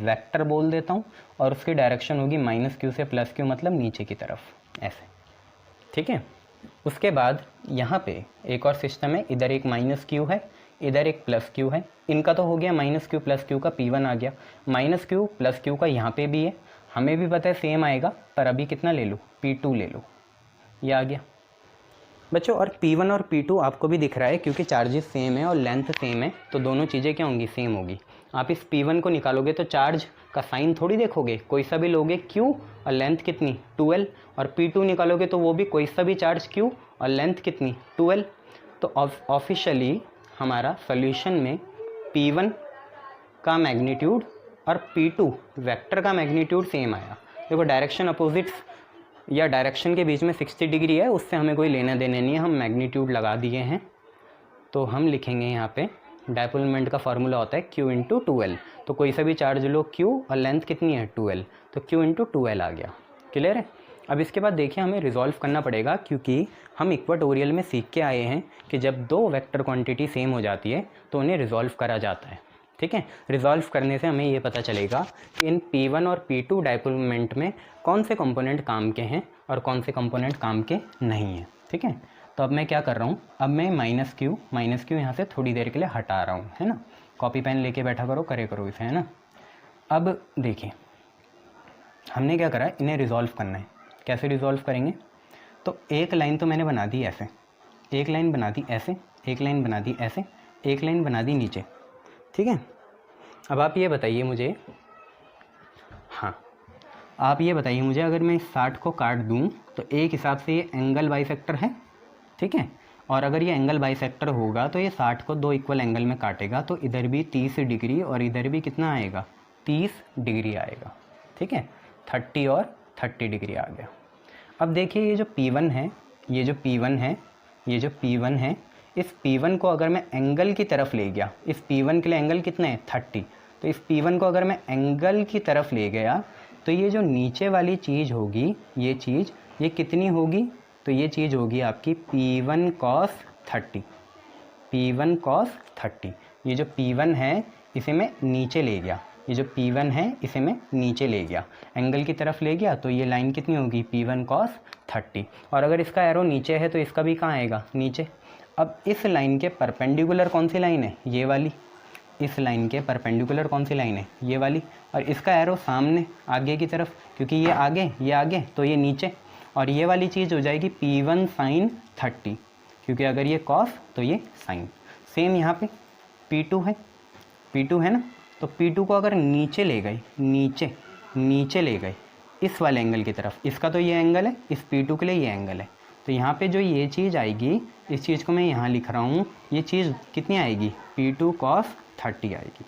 वेक्टर बोल देता हूँ और उसकी डायरेक्शन होगी -q से +q, मतलब नीचे की तरफ, ऐसे। ठीक है, उसके बाद यहाँ पे एक और सिस्टम है, इधर एक -q है, इधर एक +q है। इनका तो हो गया -q +q का P1 आ गया, -q +q का यहाँ पे भी है, हमें भी पता है सेम आएगा, पर अभी कितना ले लो, P2 ले लो, ये आ गया बच्चों। और P1 और P2 आपको भी दिख रहा है क्योंकि चार्जेस सेम है और लेंथ सेम है, तो दोनों चीज़ें क्या होंगी, सेम होगी। आप इस P1 को निकालोगे तो चार्ज का साइन थोड़ी देखोगे, कोई सा भी लोगे Q और लेंथ कितनी 12, और P2 निकालोगे तो वो भी कोई सा भी चार्ज Q और लेंथ कितनी 12। तो ऑफिशियली हमारा सोल्यूशन में P1 का मैग्नीट्यूड और P2 वेक्टर का मैग्नीट्यूड सेम आया। देखो डायरेक्शन अपोजिट्स या डायरेक्शन के बीच में 60 डिग्री है, उससे हमें कोई लेना देना नहीं है, हम मैग्नीट्यूड लगा दिए हैं। तो हम लिखेंगे यहाँ पे डायपोल मोमेंट का फार्मूला होता है Q इंटू 2L। तो कोई सा भी चार्ज लो Q और लेंथ कितनी है 2L, तो Q इंटू 2L आ गया। क्लियर है। अब इसके बाद देखिए हमें रिजॉल्व करना पड़ेगा, क्योंकि हम इक्वाटोरियल में सीख के आए हैं कि जब दो वेक्टर क्वांटिटी सेम हो जाती है तो उन्हें रिजॉल्व करा जाता है। ठीक है, रिजॉल्व करने से हमें ये पता चलेगा कि इन P1 और P2 डायपोल मोमेंट में कौन से कंपोनेंट काम के हैं और कौन से कंपोनेंट काम के नहीं हैं। ठीक है, तो अब मैं क्या कर रहा हूँ, अब मैं माइनस क्यू यहाँ से थोड़ी देर के लिए हटा रहा हूँ, है ना। कॉपी पेन लेके बैठा करो, करे करो इसे, है ना। अब देखिए हमने क्या करा, इन्हें रिजॉल्व करना है। कैसे रिजॉल्व करेंगे, तो एक लाइन तो मैंने बना दी ऐसे, एक लाइन बना दी ऐसे, एक लाइन बना दी ऐसे, एक लाइन बना दी नीचे। ठीक है, अब आप ये बताइए मुझे, हाँ आप ये बताइए मुझे, अगर मैं इस 60 को काट दूं तो एक हिसाब से ये एंगल बाइसेक्टर है। ठीक है, और अगर ये एंगल बाइसेक्टर होगा तो ये 60 को दो इक्वल एंगल में काटेगा, तो इधर भी 30 डिग्री और इधर भी कितना आएगा 30 डिग्री आएगा। ठीक है, 30 और 30 डिग्री आ गया। अब देखिए ये जो P1 है, ये जो P1 है, ये जो P1 है, इस P1 को अगर मैं एंगल की तरफ ले गया, इस P1 के लिए एंगल कितना है 30, तो इस P1 को अगर मैं एंगल की तरफ ले गया तो ये जो नीचे वाली चीज़ होगी, ये चीज़ ये कितनी होगी, तो ये चीज़ होगी आपकी P1 cos 30, P1 cos 30। ये जो P1 है इसे मैं नीचे ले गया, ये जो P1 है इसे मैं नीचे ले गया, एंगल की तरफ ले गया, तो ये लाइन कितनी होगी P1 cos 30। और अगर इसका एरो नीचे है तो इसका भी कहाँ आएगा, नीचे। अब इस लाइन के परपेंडिकुलर कौन सी लाइन है, ये वाली। इस लाइन के परपेंडिकुलर कौन सी लाइन है, ये वाली। और इसका एरो सामने आगे की तरफ, क्योंकि ये आगे तो ये नीचे, और ये वाली चीज़ हो जाएगी P1 sin 30, क्योंकि अगर ये cos तो ये sin। सेम यहाँ पे P2 है ना, तो P2 को अगर नीचे ले गए, नीचे ले गए इस वाले एंगल की तरफ, इसका तो ये एंगल है, इस P2 के लिए ये एंगल है, तो यहाँ पे जो ये चीज़ आएगी, इस चीज़ को मैं यहाँ लिख रहा हूँ, ये चीज़ कितनी आएगी P2 cos 30 आएगी,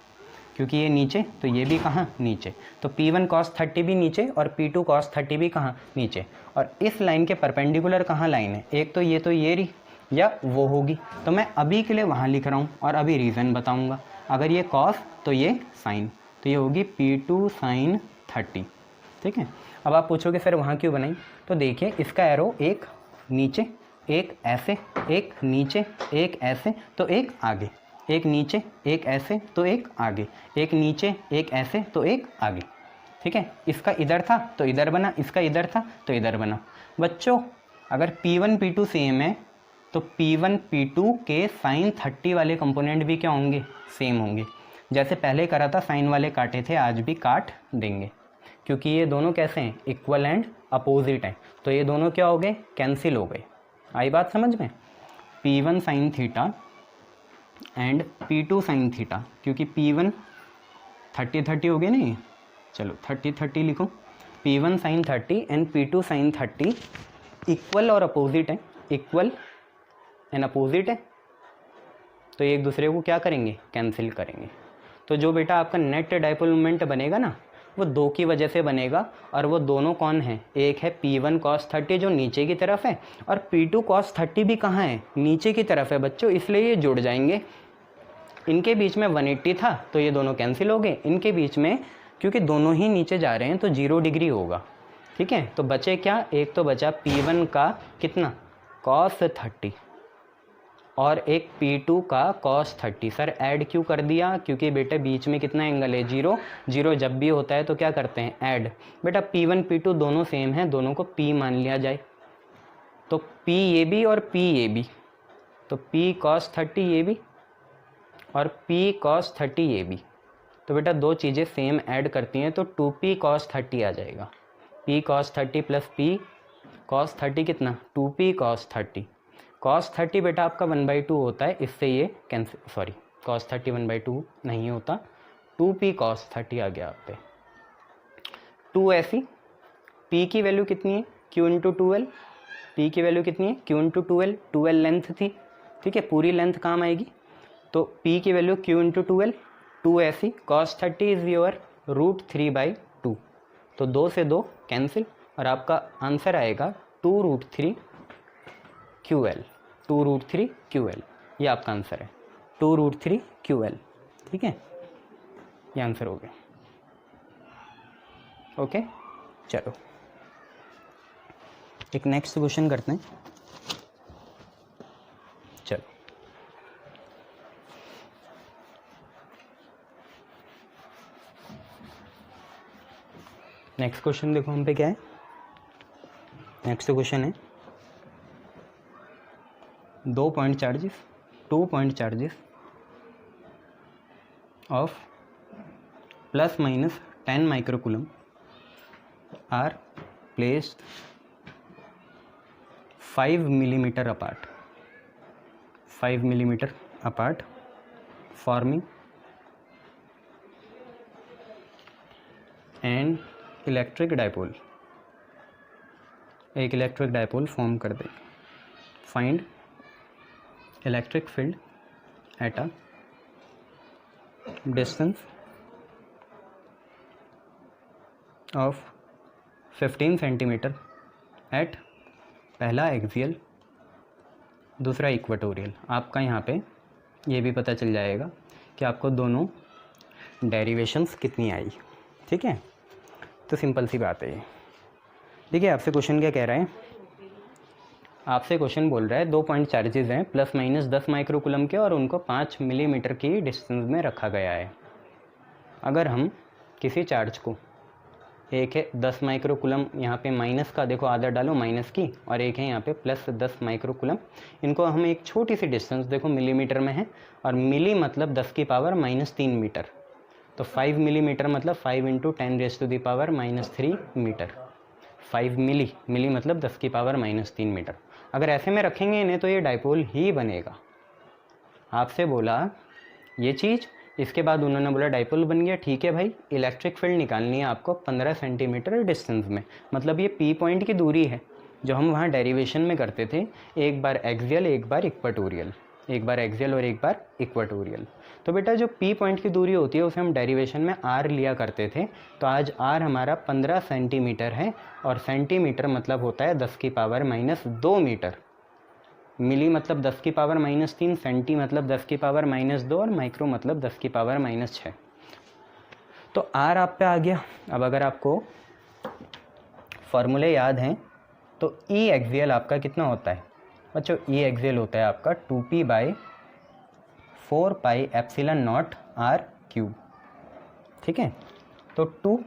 क्योंकि ये नीचे तो ये भी कहाँ नीचे, तो P1 cos 30 भी नीचे और P2 cos 30 भी कहाँ नीचे। और इस लाइन के परपेंडिकुलर कहाँ लाइन है, एक तो ये रही या वो होगी, तो मैं अभी के लिए वहाँ लिख रहा हूँ और अभी रीज़न बताऊँगा। अगर ये cos तो ये sin, तो ये होगी P2 sin 30। ठीक है, अब आप पूछोगे सर वहाँ क्यों बनाई, तो देखिए इसका एरो एक नीचे, एक ऐसे, एक नीचे, एक ऐसे, तो एक आगे, एक नीचे, एक ऐसे, तो एक आगे, एक नीचे, एक ऐसे, तो एक आगे। ठीक है, इसका इधर था तो इधर बना, इसका इधर था तो इधर बना। बच्चों अगर P1 P2 सेम है तो P1 P2 के sin 30 वाले कंपोनेंट भी क्या होंगे, सेम होंगे। जैसे पहले करा था साइन वाले काटे थे, आज भी काट देंगे, क्योंकि ये दोनों कैसे हैं, इक्वल एंड अपोजिट हैं, तो ये दोनों क्या हो गए, कैंसिल हो गए। आई बात समझ में। P1 sin theta and P2 sin theta, क्योंकि P1 30 हो गए नहीं, चलो 30 लिखो। P1 sin 30 and P2 sin 30 equal और अपोजिट है, इक्वल एंड अपोजिट है, तो एक दूसरे को क्या करेंगे, कैंसिल करेंगे। तो जो बेटा आपका नेट डायपोल मोमेंट बनेगा ना, वो दो की वजह से बनेगा, और वो दोनों कौन है, एक है P1 cos 30 जो नीचे की तरफ है, और P2 cos 30 भी कहाँ है, नीचे की तरफ है बच्चों, इसलिए ये जुड़ जाएंगे। इनके बीच में 180 था तो ये दोनों कैंसिल हो गए, इनके बीच में क्योंकि दोनों ही नीचे जा रहे हैं तो 0 डिग्री होगा। ठीक है, तो बचे क्या, एक तो बचा P1 का कितना cos 30 और एक P2 का cos 30। सर ऐड क्यों कर दिया, क्योंकि बेटा बीच में कितना एंगल है, 0 जब भी होता है तो क्या करते हैं, ऐड। बेटा P1 P2 दोनों सेम हैं, दोनों को P मान लिया जाए, तो P ये भी और P ये भी, तो P cos 30 ये भी और P cos 30 ये भी, तो बेटा दो चीज़ें सेम ऐड करती हैं तो 2p cos 30 आ जाएगा। p cos 30 plus p cos 30 कितना 2p cos 30। cos 30 बेटा आपका 1/2 होता है, इससे ये कैंसिल, सॉरी cos 30 1/2 नहीं होता, 2p cos 30 आ गया आप पे। 2 ऐसी p की वैल्यू कितनी है q इंटू 2l, p की वैल्यू कितनी है q into 2l, 2l length थी, ठीक है, पूरी लेंथ काम आएगी, तो p की वैल्यू q इंटू 2l, 2 ऐसी cos 30 इज योर √3/2, तो 2 से 2 कैंसिल और आपका आंसर आएगा 2√3 QL, 2√3 QL, ये आपका आंसर है 2√3 QL, ठीक है, ये आंसर हो गया। ओके चलो एक नेक्स्ट क्वेश्चन करते हैं। चलो नेक्स्ट क्वेश्चन देखो हम पे क्या है। नेक्स्ट क्वेश्चन है 2 point charges of ±10 microcoulomb are placed 5 millimeter apart forming an electric dipole, एक इलेक्ट्रिक डाइपोल फॉर्म कर दे। Find electric field at a distance of 15 centimetre at पहला एक्सियल दूसरा इक्वेटोरियल। आपका यहाँ पे ये भी पता चल जाएगा कि आपको दोनों डेरिवेशंस कितनी आई, ठीक है, तो सिंपल सी बात है ये। देखिए आपसे क्वेश्चन क्या कह रहा है, आपसे क्वेश्चन बोल रहा है 2 पॉइंट चार्जेस हैं ±10 माइक्रोकूलम के और उनको 5 मिलीमीटर की डिस्टेंस में रखा गया है। अगर हम किसी चार्ज को, एक है 10 माइक्रोकूलम, यहाँ पे माइनस का देखो आदर डालो माइनस की, और एक है यहाँ पे +10 माइक्रोकूलम, इनको हम एक छोटी सी डिस्टेंस देखो मिलीमीटर में है, और मिली मतलब 10⁻³ मीटर, तो 5 मिलीमीटर मतलब 5 × 10⁻³ मीटर, 5 मिली मतलब 10⁻³ मीटर। अगर ऐसे में रखेंगे इन्हें तो ये डाइपोल ही बनेगा। आपसे बोला ये चीज़, इसके बाद उन्होंने बोला डाइपोल बन गया, ठीक है भाई। इलेक्ट्रिक फील्ड निकालनी है आपको 15 सेंटीमीटर डिस्टेंस में, मतलब ये पी पॉइंट की दूरी है जो हम वहाँ डेरिवेशन में करते थे, एक बार एक्सियल एक बार इक्वेटोरियल, एक बार एक्सियल और एक बार इक्वेटोरियल। तो बेटा जो पी पॉइंट की दूरी होती है उसे हम डेरिवेशन में आर लिया करते थे, तो आज आर हमारा 15 सेंटीमीटर है, और सेंटीमीटर मतलब होता है 10⁻² मीटर, मिली मतलब 10⁻³ सेंटी मतलब 10⁻² और माइक्रो मतलब 10⁻⁻6। तो आर आप पे आ गया। अब अगर आपको फॉर्मूले याद हैं तो ई एक्सियल आपका कितना होता है बच्चों, ई एक्सियल होता है आपका 2p/4πε0 r³, ठीक है। तो 2,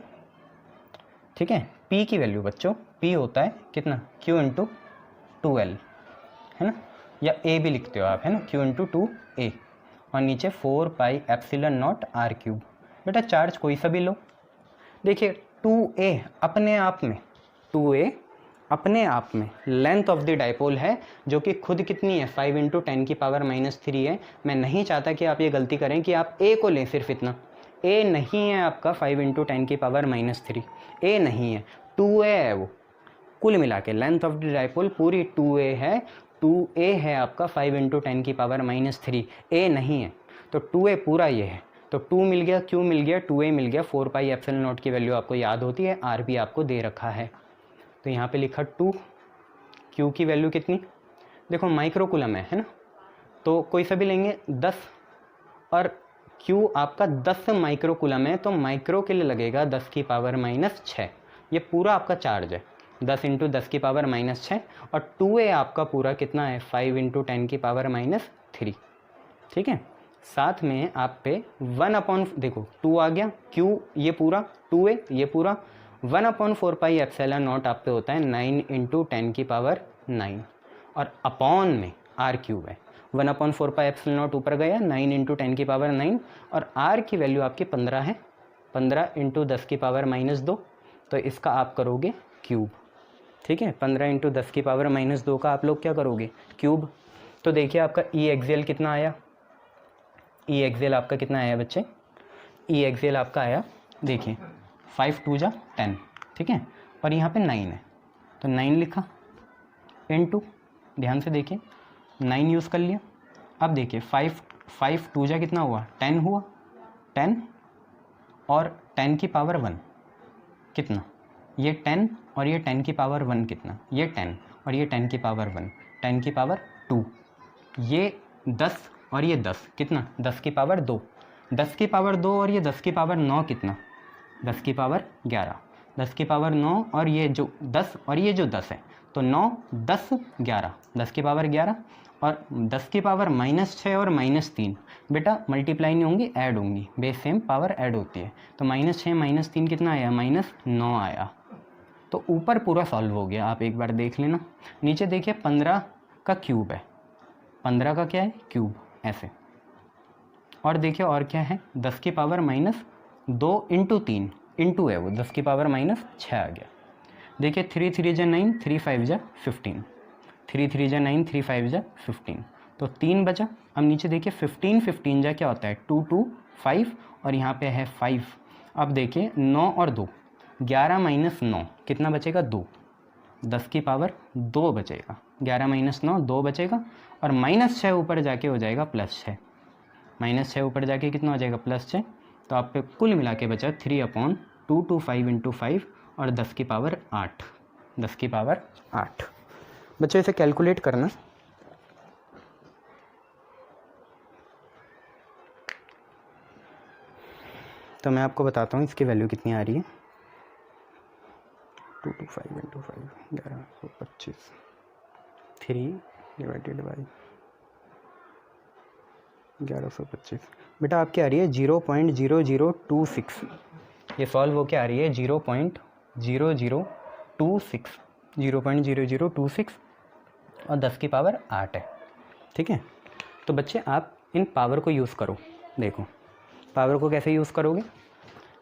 ठीक है, p की वैल्यू बच्चों p होता है कितना q × 2l, है ना, या a भी लिखते हो आप, है ना, q × 2a, और नीचे 4πε0 r³। बेटा चार्ज कोई सा भी लो, देखिए 2a अपने आप में, 2a अपने आप में लेंथ ऑफ द डाइपोल है, जो कि खुद कितनी है 5 × 10⁻³ है। मैं नहीं चाहता कि आप ये गलती करें कि आप a को लें सिर्फ इतना, a नहीं है आपका 5 × 10⁻³ a नहीं है, 2a है वो। कुल मिला के लेंथ ऑफ द डाइपोल पूरी 2a है, 2a है आपका 5 × 10⁻³ a नहीं है, तो 2a पूरा ये है। तो 2 मिल गया, q मिल गया, 2a मिल गया, 4πε0 की वैल्यू आपको याद होती है, r भी आपको दे रखा है, तो यहाँ पे लिखा 2, q की वैल्यू कितनी, देखो माइक्रोकूलम है ना, तो कोई सा भी लेंगे 10, और q आपका 10 माइक्रोकूलम है, तो माइक्रो के लिए लगेगा 10⁻⁻6, ये पूरा आपका चार्ज है 10 × 10⁻⁻6, और 2a आपका पूरा कितना है 5 × 10⁻⁻3, ठीक है। साथ में आप पे 1/, देखो 2 आ गया, q ये पूरा, 2a ये पूरा, 1/4πε0 आप पे होता है 9 × 10⁻⁹, और अपॉन में r³ है, 1/4πε0 ऊपर गया, 9 × 10⁻⁹ और r की वैल्यू आपकी 15 है, 15 × 10⁻−2, तो इसका आप करोगे क्यूब। ठीक है, 15 × 10⁻−2 का आप लोग क्या करोगे, क्यूब। तो देखिए आपका ई एक्सियल कितना आया, ई एक्सियल आपका कितना आया बच्चे, ई एक्सियल आपका आया, देखिए 5 2 जा 10, ठीक है, और यहाँ पे 9 है, तो 9 लिखा × ध्यान से देखिए 9 यूज़ कर लिया। अब देखिए 5 2 जा कितना हुआ, 10 हुआ, 10 और 10 की पावर 1 कितना, ये 10 और ये 10 की पावर 1 कितना, ये 10 और ये 10 की पावर 1, 10 की पावर 2, ये 10 और ये 10 कितना, 10 की पावर 2, 10 की पावर 2 और ये 10 की पावर 9 कितना, 10 की पावर 11, 10 की पावर 9 और ये जो 10 और ये जो 10 है, तो 9 10 11, 10 की पावर 11 और 10 की पावर -6 और -3 बेटा मल्टीप्लाई नहीं होंगी, ऐड होंगी, बेस सेम पावर ऐड होती है, तो -6 -3 कितना आया, -9 आया। तो ऊपर पूरा सॉल्व हो गया, आप एक बार देख लेना। नीचे देखिए 15 का क्यूब है, 15 का क्या है, क्यूब, ऐसे। और देखिए और क्या है, 10 की पावर -2 × 3 इंटू है वो, 10 की पावर -6 आ गया। देखिए 3 3 जा 9, 3 5 जा 15, 3 3 जा 9, 3 5 जा 15, तो 3 बचा। अब नीचे देखिए 15 15 जा क्या होता है, 2 2 5 और यहाँ पे है 5। अब देखिए 9 और 2, 11 - 9 कितना बचेगा, 2, 10 की पावर 2 बचेगा, 11 - 9 2 बचेगा, और -6 ऊपर जाके हो जाएगा +6, -6 ऊपर जाके कितना हो जाएगा, +6। तो आप पे कुल मिला के बचा 3/225 × 5 और 10 की पावर 8, 10 की पावर 8। बच्चों इसे कैलकुलेट करना, तो मैं आपको बताता हूँ इसकी वैल्यू कितनी आ रही है। 225 × 5 1125, 3 / 1125 बेटा आपकी आ रही है 0.0026। ये सॉल्व हो के आ रही है 0.0026, 0.0026 और 10 की पावर 8 है। ठीक है, तो बच्चे आप इन पावर को यूज़ करो। देखो पावर को कैसे यूज़ करोगे,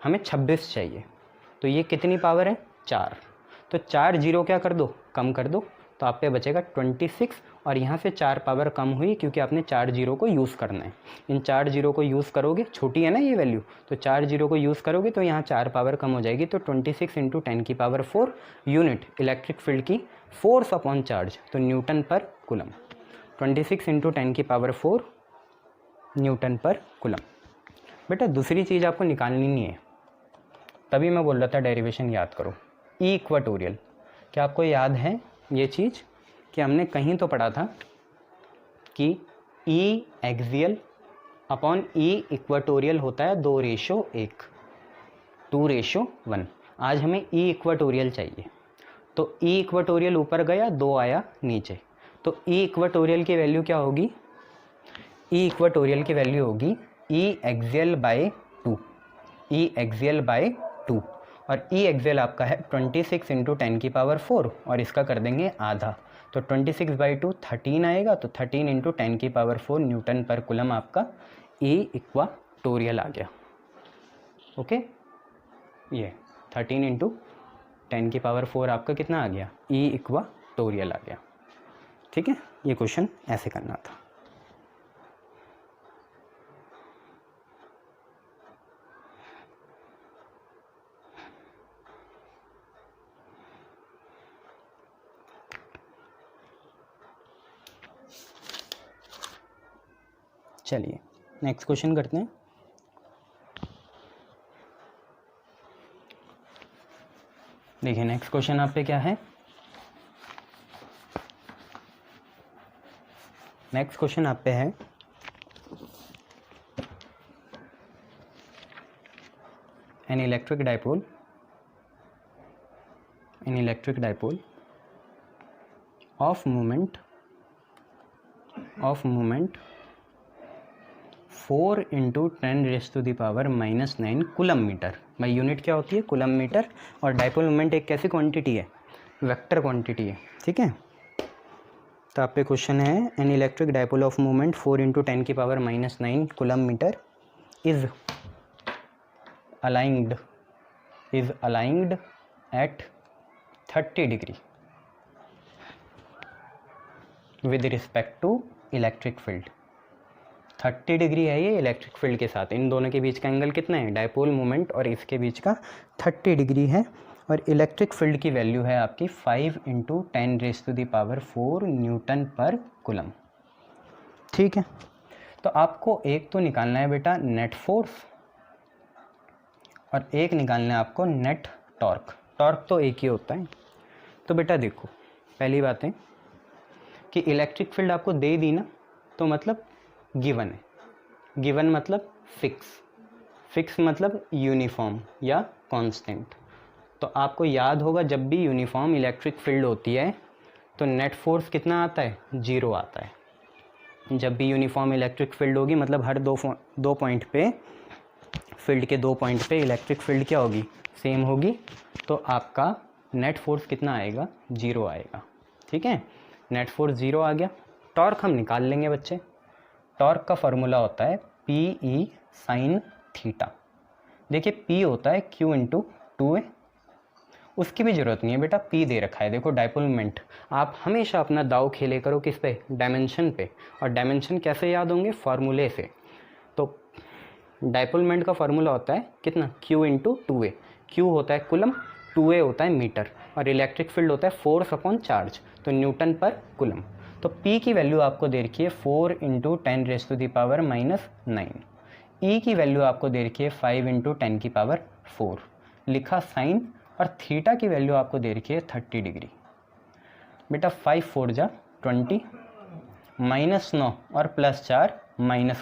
हमें 26 चाहिए, तो ये कितनी पावर है, 4, तो 4 जीरो क्या कर दो, कम कर दो, तो आप पे बचेगा 26, और यहाँ से 4 पावर कम हुई क्योंकि आपने 4 जीरो को यूज़ करना है। इन 4 जीरो को यूज़ करोगे, छोटी है ना ये वैल्यू, तो 4 जीरो को यूज़ करोगे तो यहाँ 4 पावर कम हो जाएगी, तो 26 × 10 की पावर 4 यूनिट इलेक्ट्रिक फील्ड की फोर्स अपॉन चार्ज, तो न्यूटन पर कूलम। 26 × 10 की पावर 4 न्यूटन पर कूलम। बेटा दूसरी चीज़ आपको निकालनी नहीं है, तभी मैं बोल रहा था डेरिवेशन याद करो। ई इक्वाटोरियल, क्या आपको याद है ये चीज़ कि हमने कहीं तो पढ़ा था कि ई एक्सियल अपॉन ई इक्वाटोरियल होता है 2:1, 2:1। आज हमें ई इक्वाटोरियल चाहिए, तो ई इक्वाटोरियल ऊपर गया, 2 आया नीचे, तो ई इक्वाटोरियल की वैल्यू क्या होगी, ई इक्वाटोरियल की वैल्यू होगी ई एक्सियल बाय 2, ई एक्सियल बाय 2, और ई एक्सियल आपका है 26 × 10 की पावर 4, और इसका कर देंगे आधा, तो 26/2 13 आएगा, तो 13 × 10 की पावर 4 न्यूटन पर कूलम आपका ई इक्वाटोरियल आ गया। ओके, ये 13 × 10 की पावर 4 आपका कितना आ गया, ई इक्वाटोरियल आ गया। ठीक है, ये क्वेश्चन ऐसे करना था। चलिए नेक्स्ट क्वेश्चन करते हैं। देखिए नेक्स्ट क्वेश्चन आप पे क्या है, नेक्स्ट क्वेश्चन आप पे है an electric dipole of moment 4 × 10⁻⁹ coulomb metre. भाई यूनिट क्या होती है, कूलम मीटर, और डाइपोल मोमेंट एक कैसी क्वांटिटी है, वेक्टर क्वांटिटी है। ठीक है, तो आप पे क्वेश्चन है an electric dipole of moment 4 × 10⁻⁹ coulomb metre is aligned at 30 degree with respect to electric field. 30 degree है ये इलेक्ट्रिक फील्ड के साथ, इन दोनों के बीच का एंगल कितना है, डायपोल मोमेंट और इसके बीच का 30 डिग्री है, और इलेक्ट्रिक फील्ड की वैल्यू है आपकी 5 × 10⁻⁴ न्यूटन पर कूलम। ठीक है, तो आपको एक तो निकालना है बेटा नेट फोर्स और एक निकालना है आपको नेट टॉर्क। टॉर्क तो एक ही होता है। तो बेटा देखो, पहली बात है कि इलेक्ट्रिक फील्ड आपको दे दी ना, तो मतलब गिवन है। गिवन मतलब फिक्स मतलब यूनिफॉर्म या कांस्टेंट। तो आपको याद होगा जब भी यूनिफॉर्म इलेक्ट्रिक फील्ड होती है तो नेट फोर्स कितना आता है, 0 आता है। जब भी यूनिफॉर्म इलेक्ट्रिक फील्ड होगी मतलब हर दो पॉइंट पे, फील्ड के 2 पॉइंट पे इलेक्ट्रिक फील्ड क्या होगी, सेम होगी, तो आपका नेट फोर्स कितना आएगा, 0 आएगा। ठीक है, नेट फोर्स 0 आ गया। टॉर्क हम निकाल लेंगे बच्चे। टॉर्क का फॉर्मूला होता है PE sin थीटा। देखिए P होता है Q × 2A, उसकी भी ज़रूरत नहीं है बेटा, P दे रखा है। देखो डायपोल मोमेंट, आप हमेशा अपना दाव खेले करो किस पे, डायमेंशन पे। और डायमेंशन कैसे याद होंगे, फार्मूले से। तो डायपोल मोमेंट का फार्मूला होता है कितना, Q × 2A। Q होता है कूलम, 2A होता है मीटर, और इलेक्ट्रिक फील्ड होता है फोर्स अपॉन चार्ज, तो न्यूटन पर कूलम। तो P की वैल्यू आपको दे रखी है 4 × 10⁻⁹ E की वैल्यू आपको दे रखी है 5 × 10⁴ लिखा साइन, और थीटा की वैल्यू आपको दे रखी है 30 डिग्री। बेटा 5 4 जा 20, -9 और +4 -4